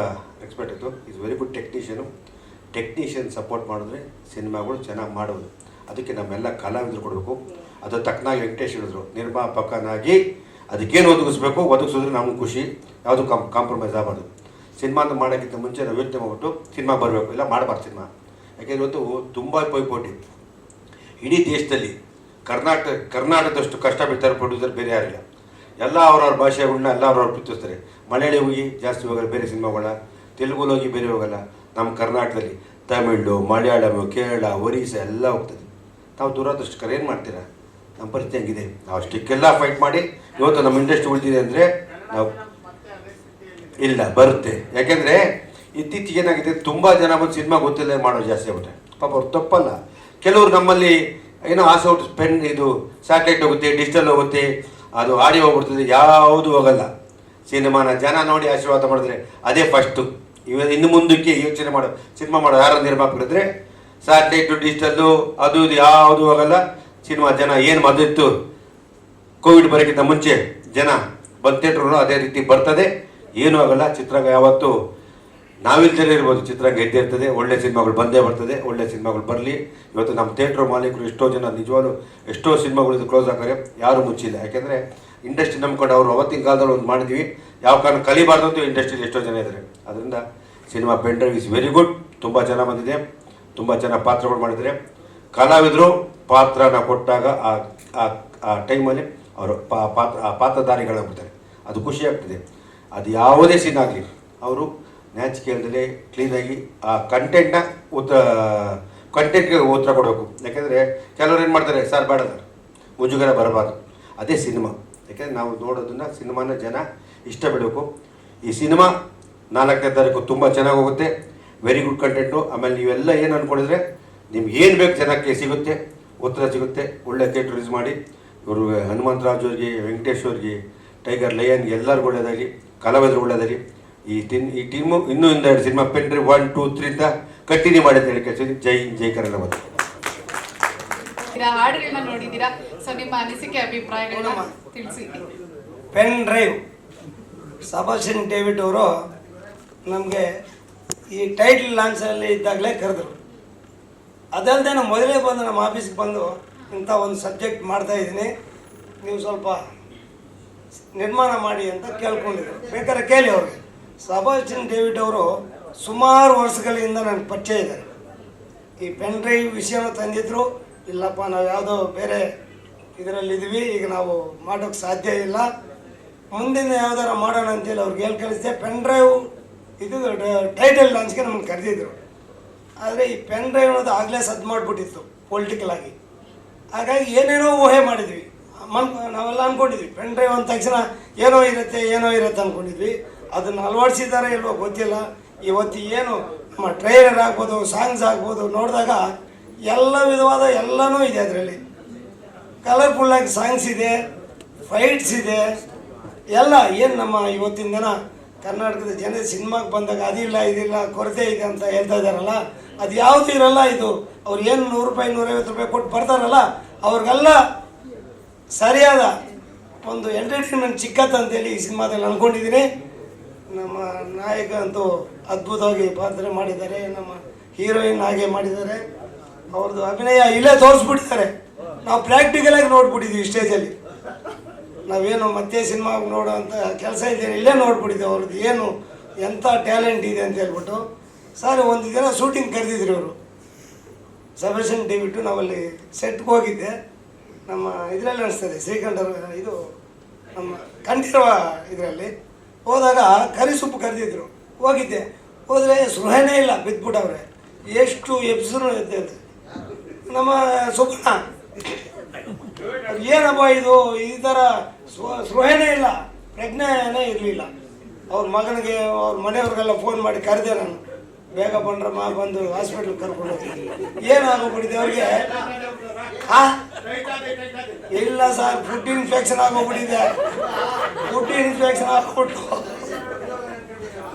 [SPEAKER 6] ರೆಸ್ಪೆಕ್ಟ್ ಇತ್ತು. Is very good technician support ಮಾಡಿದ್ರೆ ಸಿನಿಮಾಗಳು ಚೆನ್ನಾಗಿ ಮಾಡೋದು. ಅದಕ್ಕೆ ನಮ್ಮೆಲ್ಲ ಕಲಾವಿದರು ಕೊಡಬೇಕು. ಅದು ತಕ್ಕನಾಗಿ ವೆಂಕಟೇಶ್ ಹೇಳಿದ್ರು, ನಿರ್ಮಾಪಕನಾಗಿ ಅದಕ್ಕೇನು ಒದಗಿಸಿದ್ರೆ ನಮ್ಗೆ ಖುಷಿ, ಯಾವುದು ಕಾಂಪ್ರಮೈಸ್ ಆಗಬಾರ್ದು. ಸಿನಿಮಾನ ಮಾಡೋಕ್ಕಿಂತ ಮುಂಚೆ ನಾವು ಯೋಚನೆ ಮಾಡ್ಬಿಟ್ಟು ಸಿನಿಮಾ ಬರಬೇಕು, ಇಲ್ಲ ಮಾಡಬಾರ್ದು ಸಿನಿಮಾ. ಯಾಕೆಂದರೆ ಇವತ್ತು ತುಂಬ ಪೈಪೋಟಿ ಇಡೀ ದೇಶದಲ್ಲಿ. ಕರ್ನಾಟಕದಷ್ಟು ಕಷ್ಟ ಬಿಡ್ತಾರೆ ಪ್ರೊಡ್ಯೂಸರ್ ಬೇರೆ ಯಾರಿಲ್ಲ. ಎಲ್ಲ ಅವ್ರವ್ರ ಭಾಷೆಗಳನ್ನ ಎಲ್ಲ ಅವ್ರವ್ರು ಪ್ರೀತಿಸ್ತಾರೆ. ಮಲಯಾಳಿ ಹೋಗಿ ಜಾಸ್ತಿ ಹೋಗಲ್ಲ ಬೇರೆ ಸಿನಿಮಾಗಳ, ತೆಲುಗುಲ್ಲಿ ಹೋಗಿ ಬೇರೆ ಹೋಗಲ್ಲ. ನಮ್ಮ ಕರ್ನಾಟಕದಲ್ಲಿ ತಮಿಳು, ಮಲಯಾಳಂ, ಕೇರಳ, ಒರಿಸ್ಸಾ ಎಲ್ಲ ಹೋಗ್ತದೆ. ನಾವು ದುರದೃಷ್ಟಕರ ಏನು ಮಾಡ್ತೀರಾ? ನಮ್ಮ ಪರಿಸ್ಥಿತಿ ಹಂಗಿದೆ. ನಾವು ಅಷ್ಟಕ್ಕೆಲ್ಲ ಫೈಟ್ ಮಾಡಿ ಇವತ್ತು ನಮ್ಮ ಇಂಡಸ್ಟ್ರಿ ಉಳಿದಿದೆ ಅಂದರೆ ನಾವು ಇಲ್ಲ ಬರುತ್ತೆ. ಯಾಕೆಂದರೆ ಇತ್ತೀಚೆಗೆ ಏನಾಗಿದೆ, ತುಂಬ ಜನ ಬಂದು ಸಿನಿಮಾ ಗೊತ್ತಿಲ್ಲ ಮಾಡೋದು ಜಾಸ್ತಿ ಆಗ್ಬಿಟ್ಟೆ. ಪಾಪ ಅವ್ರು ತಪ್ಪಲ್ಲ. ಕೆಲವರು ನಮ್ಮಲ್ಲಿ ಏನೋ ಆಸೆ ಔಟ್ ಪೆನ್ ಇದು ಸ್ಯಾಟಲೈಟ್ ಹೋಗುತ್ತೆ, ಡಿಜಿಟಲ್ ಹೋಗುತ್ತೆ, ಅದು ಆಡಿಯೋ ಹೋಗ್ಬಿಡ್ತದೆ, ಯಾವುದು ಹೋಗಲ್ಲ. ಸಿನಿಮಾನ ಜನ ನೋಡಿ ಆಶೀರ್ವಾದ ಮಾಡಿದ್ರೆ ಅದೇ ಫಸ್ಟು. ಇನ್ನು ಮುಂದಕ್ಕೆ ಯೋಚನೆ ಮಾಡೋ ಸಿನಿಮಾ ಮಾಡೋ ಯಾರು ನಿರ್ಮಾಪಕರಿದ್ರೆ ಸ್ಯಾಟಲೈಟು, ಡಿಜಿಟಲ್ಲು, ಅದು ಇದು ಯಾವುದು ಹೋಗಲ್ಲ. ಸಿನಿಮಾ ಜನ ಏನು ಮೊದಲಿತ್ತು ಕೋವಿಡ್ ಬರೋಕ್ಕಿಂತ ಮುಂಚೆ ಜನ ಬಂದು ಥಿಯೇಟ್ರು ಅದೇ ರೀತಿ ಬರ್ತದೆ, ಏನೂ ಆಗಲ್ಲ. ಚಿತ್ರರಂಗ ಯಾವತ್ತು ನಾವಿಲ್ದೇ ಇರ್ಬೋದು, ಚಿತ್ರರಂಗ ಇದ್ದೇ ಇರ್ತದೆ. ಒಳ್ಳೆ ಸಿನಿಮಾಗಳು ಬಂದೇ ಬರ್ತದೆ, ಒಳ್ಳೆ ಸಿನಿಮಾಗಳು ಬರಲಿ. ಇವತ್ತು ನಮ್ಮ ಥಿಯೇಟ್ರ್ ಮಾಲೀಕರು ಎಷ್ಟೋ ಜನ ನಿಜವಾಗ್ಲೂ ಎಷ್ಟೋ ಸಿನಿಮಾಗಳು ಕ್ಲೋಸ್ ಆಗ್ತಾರೆ, ಯಾರೂ ಮುಚ್ಚಿಲ್ಲ. ಯಾಕೆಂದರೆ ಇಂಡಸ್ಟ್ರಿ ನಂಬ್ಕೊಂಡು ಅವರು ಅವತ್ತಿನ ಕಾಲದಲ್ಲಿ ಒಂದು ಮಾಡಿದ್ವಿ, ಯಾವ ಕಾರಣ ಕಲಿಬಾರ್ದು ಅಂತ ಇಂಡಸ್ಟ್ರಿಯಲ್ಲಿ ಎಷ್ಟೋ ಜನ ಇದ್ದಾರೆ. ಅದರಿಂದ cinema pen drive is very good. ತುಂಬ ಚೆನ್ನಾಗಿ ಬಂದಿದೆ, ತುಂಬ ಚೆನ್ನಾಗಿ ಪಾತ್ರಗಳು ಮಾಡಿದರೆ. ಕಲಾವಿದರು ಪಾತ್ರನ ಕೊಟ್ಟಾಗ ಆ ಟೈಮಲ್ಲಿ ಅವರು ಪಾತ್ರಧಾರಿಗಳಾಗ್ಬಿಡ್ತಾರೆ. ಅದು ಖುಷಿ ಆಗ್ತದೆ. ಅದು ಯಾವುದೇ ಸೀನ್ ಆಗಲಿ ಅವರು ನ್ಯಾಚಿಕೆಯಲ್ಲದೆ ಕ್ಲೀನಾಗಿ ಆ ಕಂಟೆಂಟ್ಗೆ ಉತ್ತರ ಕೊಡಬೇಕು. ಯಾಕೆಂದರೆ ಕೆಲವರು ಏನು ಮಾಡ್ತಾರೆ, ಸರ್ ಬೇಡ ಸರ್ ಮುಜುಗರ ಬರಬಾರ್ದು. ಅದೇ ಸಿನಿಮಾ. ಯಾಕೆಂದರೆ ನಾವು ನೋಡೋದನ್ನು ಸಿನಿಮಾನ ಜನ ಇಷ್ಟ ಬಿಡಬೇಕು. ಈ ಸಿನಿಮಾ 4ನೇ ತಾರೀಕು ತುಂಬ ಚೆನ್ನಾಗಿ ಹೋಗುತ್ತೆ. Very good content. ಆಮೇಲೆ ನೀವೆಲ್ಲ ಏನು ಅಂದ್ಕೊಂಡಿದ್ರೆ ನಿಮ್ಗೆ ಏನು ಬೇಕು ಜನಕ್ಕೆ ಸಿಗುತ್ತೆ, ಉತ್ತರ ಸಿಗುತ್ತೆ. ಒಳ್ಳೆ ಥಿಯೇಟ್ರ್ ರಿಲೀಸ್ ಮಾಡಿ. ಇವರು ಹನುಮಂತರಾಜ್ ಅವ್ರಿಗೆ, ವೆಂಕಟೇಶ್ ಅವ್ರಿಗೆ, ಟೈಗರ್ ಲಯನ್ಗೆ ಎಲ್ಲರಿಗೂ ಒಳ್ಳೆಯದಾಗಿ, ಕಲಾವಿದರು ಒಳ್ಳೆಯದಾಗಿ. ಈ ಟೀಮು ಇನ್ನೂ 2 ಸಿನಿಮಾ ಪೆನ್ ಡ್ರೈವ್ 1, 2, 3 ಅಂತ ಕಂಟಿನ್ಯೂ ಮಾಡಿ ಅಂತ ಹೇಳಿ ಕೇಳ್ತೀನಿ. ಜೈ ಕನ್ನಡ.
[SPEAKER 3] ಹಾಡುಗಳನ್ನ ನೋಡಿದ್ದೀರಾ, ಸೊ ನಿಮ್ಮ ಅನಿಸಿಕೆ ಅಭಿಪ್ರಾಯಗಳನ್ನ ತಿಳಿಸಿ.
[SPEAKER 12] ಪೆನ್ ಡ್ರೈವ್ ಸಬಾಸ್ಟಿನ್ ಡೇವಿಡ್ ಅವರು ನಮಗೆ ಈ ಟೈಟಲ್ ಲಾಂಚಲ್ಲಿ ಇದ್ದಾಗಲೇ ಕರೆದ್ರು. ಅದಲ್ಲದೆ ನಾನು ಮೊದಲೇ ಬಂದು ನಮ್ಮ ಆಫೀಸ್ಗೆ ಬಂದು ಇಂಥ ಒಂದು ಸಬ್ಜೆಕ್ಟ್ ಮಾಡ್ತಾಯಿದ್ದೀನಿ, ನೀವು ಸ್ವಲ್ಪ ನಿರ್ಮಾಣ ಮಾಡಿ ಅಂತ ಕೇಳ್ಕೊಂಡಿದ್ರು. ಬೇಕಾದ್ರೆ ಕೇಳಿ ಅವ್ರಿಗೆ. ಸಬಾಸ್ಟಿನ್ ಡೇವಿಡ್ ಅವರು ಸುಮಾರು ವರ್ಷಗಳಿಂದ ನನಗೆ ಪರಿಚಯ ಇದ್ದಾರೆ. ಈ ಪೆನ್ ಡ್ರೈವ್ ವಿಷಯನೂ ತಂದಿದ್ರು, ಇಲ್ಲಪ್ಪ ನಾವು ಯಾವುದೋ ಬೇರೆ ಇದರಲ್ಲಿದ್ವಿ, ಈಗ ನಾವು ಮಾಡೋಕ್ಕೆ ಸಾಧ್ಯ ಇಲ್ಲ, ಮುಂದಿನ ಯಾವ್ದಾರ ಮಾಡೋಣ ಅಂತೇಳಿ ಅವ್ರಿಗೆ ಹೇಳಿ ಕಳಿಸಿದೆ. ಪೆನ್ ಡ್ರೈವ್ ಇದು ಟೈಟಲ್ ಲಾಂಚ್ಗೆ ನಮ್ಗೆ ಕರೆದಿದ್ರು. ಆದರೆ ಈ ಪೆನ್ ಡ್ರೈವ್ ಅನ್ನೋದು ಆಗಲೇ ಸದ್ದು ಮಾಡಿಬಿಟ್ಟಿತ್ತು ಪೊಲಿಟಿಕಲ್ ಆಗಿ. ಹಾಗಾಗಿ ಏನೇನೋ ಊಹೆ ಮಾಡಿದ್ವಿ, ನಾವೆಲ್ಲ ಅಂದ್ಕೊಂಡಿದ್ವಿ ಪೆನ್ ಡ್ರೈವ್ ಅಂದ ತಕ್ಷಣ ಏನೋ ಇರುತ್ತೆ ಅಂದ್ಕೊಂಡಿದ್ವಿ. ಅದನ್ನು ಅಳವಡಿಸಿದ್ದಾರೆ ಇಲ್ವೋ ಗೊತ್ತಿಲ್ಲ. ಇವತ್ತು ಏನು ನಮ್ಮ ಟ್ರೈಲರ್ ಆಗ್ಬೋದು, ಸಾಂಗ್ಸ್ ಆಗ್ಬೋದು ನೋಡಿದಾಗ ಎಲ್ಲ ವಿಧವಾದ ಎಲ್ಲನೂ ಇದೆ ಅದರಲ್ಲಿ. ಕಲರ್ಫುಲ್ಲಾಗಿ ಸಾಂಗ್ಸ್ ಇದೆ, ಫೈಟ್ಸ್ ಇದೆ, ಎಲ್ಲ ಏನು ನಮ್ಮ ಇವತ್ತಿನ ದಿನ ಕರ್ನಾಟಕದ ಜನ ಸಿನಿಮಾಗೆ ಬಂದಾಗ ಅದಿಲ್ಲ ಇದಿಲ್ಲ ಕೊರತೆ ಇದೆ ಅಂತ ಹೇಳ್ತಾ ಇದ್ದಾರಲ್ಲ, ಅದು ಯಾವುದು ಇರಲ್ಲ. ಇದು ಅವ್ರು ಏನು 100 ರೂಪಾಯಿ 150 ರೂಪಾಯಿ ಕೊಟ್ಟು ಬರ್ತಾರಲ್ಲ, ಅವ್ರಿಗೆಲ್ಲ ಸರಿಯಾದ ಒಂದು ಎಂಟರ್ಟೈನ್ಮೆಂಟ್ ಚಿಕ್ಕತ್ತು ಅಂತೇಳಿ ಈ ಸಿನಿಮಾದಲ್ಲಿ ಅಂದ್ಕೊಂಡಿದ್ದೀನಿ. ನಮ್ಮ ನಾಯಕ ಅಂತೂ ಅದ್ಭುತವಾಗಿ ಪಾತ್ರ ಮಾಡಿದ್ದಾರೆ, ನಮ್ಮ ಹೀರೋಯಿನ್ ಹಾಗೆ ಮಾಡಿದ್ದಾರೆ. ಅವ್ರದ್ದು ಅಭಿನಯ ಇಲ್ಲೇ ತೋರಿಸ್ಬಿಟ್ಟಿದ್ದಾರೆ. ನಾವು ಪ್ರಾಕ್ಟಿಕಲಾಗಿ ನೋಡ್ಬಿಟ್ಟಿದ್ವಿ ಸ್ಟೇಜಲ್ಲಿ. ನಾವೇನು ಮತ್ತೆ ಸಿನಿಮಾ ನೋಡೋ ಅಂತ ಕೆಲಸ ಇದ್ದೇನೆ, ಇಲ್ಲೇ ನೋಡ್ಬಿಟ್ಟಿದ್ದೆ ಅವ್ರದ್ದು ಏನು ಎಂಥ ಟ್ಯಾಲೆಂಟ್ ಇದೆ ಅಂತ ಹೇಳ್ಬಿಟ್ಟು. ಸರ್ ಒಂದು ದಿನ ಶೂಟಿಂಗ್ ಕರೆದಿದ್ರು ಅವರು, ಸಬಾಸ್ಟಿನ್ ಡೇವಿಡ್. ನಾವಲ್ಲಿ ಸೆಟ್ಗೆ ಹೋಗಿದ್ದೆ, ನಮ್ಮ ಇದರಲ್ಲಿ ಅನಿಸ್ತದೆ ಶ್ರೀಕಂಠರ ಇದು ನಮ್ಮ ಕಂಠೀರವ ಇದರಲ್ಲಿ ಹೋದಾಗ ಕರಿ ಸೊಪ್ಪು ಕರೆದಿದ್ರು. ಹೋದರೆ ಸೃಹನೇ ಇಲ್ಲ, ಬಿದ್ದುಬಿಟ್ಟವ್ರೆ. ಎಷ್ಟು ಎಬ್ಸರು ಎದ್ದೆ ನಮ್ಮ ಸುಬ್ಬಣ್ಣ, ಏನಪ್ಪ ಇದು ಈ ಥರ ಸೃಹನೇ ಇಲ್ಲ, ಪ್ರಜ್ಞೆನೇ ಇರಲಿಲ್ಲ. ಅವ್ರ ಮಗನಿಗೆ ಅವ್ರ ಮನೆಯವ್ರಿಗೆಲ್ಲ ಫೋನ್ ಮಾಡಿ ಕರೆದೆ ನಾನು, ಬೇಗ ಬಂದ್ರಮ್ಮ ಬಂದು ಹಾಸ್ಪಿಟ್ಲಿಗೆ ಕರ್ಕೊಂಡು ಹೋಗ್ತೀನಿ. ಏನಾಗೋಗ್ಬಿಟ್ಟಿದೆ ಅವ್ರಿಗೆ? ಇಲ್ಲ ಸರ್, ಫುಡ್ ಇನ್ಫೆಕ್ಷನ್ ಆಗೋಗ್ಬಿಟ್ಟಿದೆ. ಫುಡ್ ಇನ್ಫೆಕ್ಷನ್ ಆಗ್ಬಿಟ್ಟು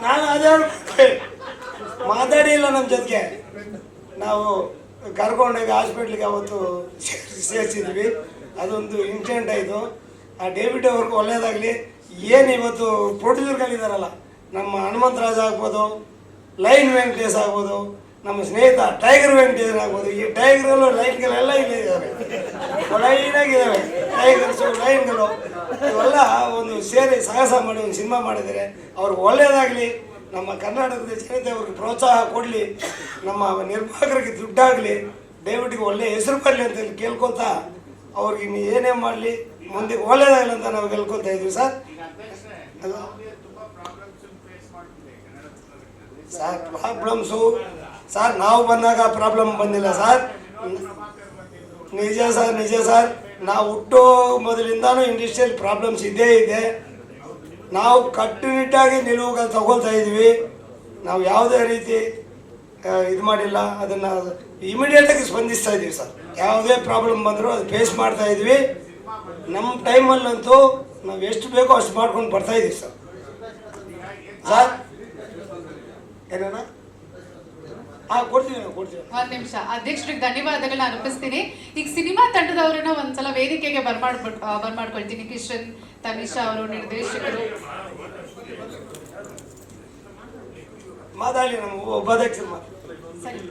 [SPEAKER 12] ನಾನು ಅದೇ ಮಾತಾಡಿಲ್ಲ ನಮ್ಮ ಜೊತೆಗೆ. ನಾವು ಕರ್ಕೊಂಡೋಗಿ ಹಾಸ್ಪಿಟ್ಲಿಗೆ ಅವತ್ತು ಸೇರಿಸಿದ್ವಿ. ಅದೊಂದು ಇನ್ಸಿಡೆಂಟ್ ಆಯಿತು. ಆ ಡೇವಿಡ್ ಅವ್ರಿಗೆ ಒಳ್ಳೆಯದಾಗಲಿ. ಏನು ಇವತ್ತು ಪ್ರೊಡ್ಯೂಸರ್ಗಳಿದ್ದಾರಲ್ಲ, ನಮ್ಮ ಹನುಮಂತರಾಜ್ ಆಗ್ಬೋದು, ಲೈನ್ ವೆಂಕಟೇಶ್ ಆಗ್ಬೋದು, ನಮ್ಮ ಸ್ನೇಹಿತ ಟೈಗರ್ ವೆಂಕಟೇಶ್ ಆಗ್ಬೋದು. ಈ ಟೈಗರಲ್ಲೂ ಲೈನ್ಗಳೆಲ್ಲ ಇಲ್ಲೇ ಇದ್ದಾವೆ, ಲೈನಾಗಿದ್ದಾವೆ ಟೈಗರ್ಸು, ಲೈನ್ಗಳು ಇವೆಲ್ಲ ಒಂದು ಸೇರಿ ಸಾಹಸ ಮಾಡಿ ಒಂದು ಸಿನಿಮಾ ಮಾಡಿದ್ದಾರೆ. ಅವ್ರಿಗೆ ಒಳ್ಳೆಯದಾಗಲಿ. ನಮ್ಮ ಕರ್ನಾಟಕದ ಜನತೆ ಅವ್ರಿಗೆ ಪ್ರೋತ್ಸಾಹ ಕೊಡಲಿ, ನಮ್ಮ ನಿರ್ಮಾಪಕರಿಗೆ ದುಡ್ಡಾಗಲಿ, ಡೇವಿಡ್ಗೆ ಒಳ್ಳೆಯ ಹೆಸರು ಬರಲಿ ಅಂತ ಕೇಳ್ಕೊತಾ ಅವ್ರಿಗೆ ಇನ್ನು ಏನೇ ಮಾಡಲಿ ಮುಂದೆ ಒಳ್ಳೆಯದಾಗಲಿ ಅಂತ ನಾವು ಕೇಳ್ಕೊತಾ ಇದ್ವಿ ಸರ್. ಸರ್ ಪ್ರಾಬ್ಲಮ್ಸು ಸರ್ ನಾವು ಬಂದಾಗ ಪ್ರಾಬ್ಲಮ್ ಬಂದಿಲ್ಲ ಸರ್. ನಿಜ ಸರ್. ನಾವು ಹುಟ್ಟೋ ಮೊದಲಿಂದಾನು ಇಂಡಸ್ಟ್ರಿಯಲ್ ಪ್ರಾಬ್ಲಮ್ಸ್ ಇದ್ದೇ ಇದೆ. ನಾವು ಕಟ್ಟುನಿಟ್ಟಾಗಿ ನಿಲುವುಗಳು ತಗೊಳ್ತಾ ಇದ್ವಿ. ನಾವು ಯಾವುದೇ ರೀತಿ ಇದು ಮಾಡಿಲ್ಲ. ಅದನ್ನು ಇಮಿಡಿಯೇಟಾಗಿ ಸ್ಪಂದಿಸ್ತಾ ಇದ್ದೀವಿ ಸರ್. ಯಾವುದೇ ಪ್ರಾಬ್ಲಮ್ ಬಂದರೂ ಅದು ಫೇಸ್ ಮಾಡ್ತಾ ಇದ್ವಿ. ನಮ್ಮ ಟೈಮಲ್ಲಂತೂ ನಾವು ಎಷ್ಟು ಬೇಕೋ ಅಷ್ಟು ಮಾಡ್ಕೊಂಡು ಬರ್ತಾ ಇದ್ದೀವಿ ಸರ್. ಏನ ಕೊಡ್ತೀವಿ.
[SPEAKER 3] ಒಂದ್ ನಿಮಿಷ ಅಧ್ಯಕ್ಷರಿಗೆ ಧನ್ಯವಾದಗಳನ್ನ ಅರ್ಪಿಸ್ತೀನಿ. ಈಗ ಸಿನಿಮಾ ತಂಡದವರನ್ನ ಒಂದ್ಸಲ ವೇದಿಕೆಗೆ ಬರ್ಮಾಡ್ಕೊಳ್ತೀನಿ. ಕಿಶನ್, ತನಿಷಾ ಅವರು ನಿರ್ದೇಶಕರು
[SPEAKER 12] ಮಾತಾಡಿ, ನಮ್ಮ ಉಪಾಧ್ಯಕ್ಷರು
[SPEAKER 3] ಸರಿ.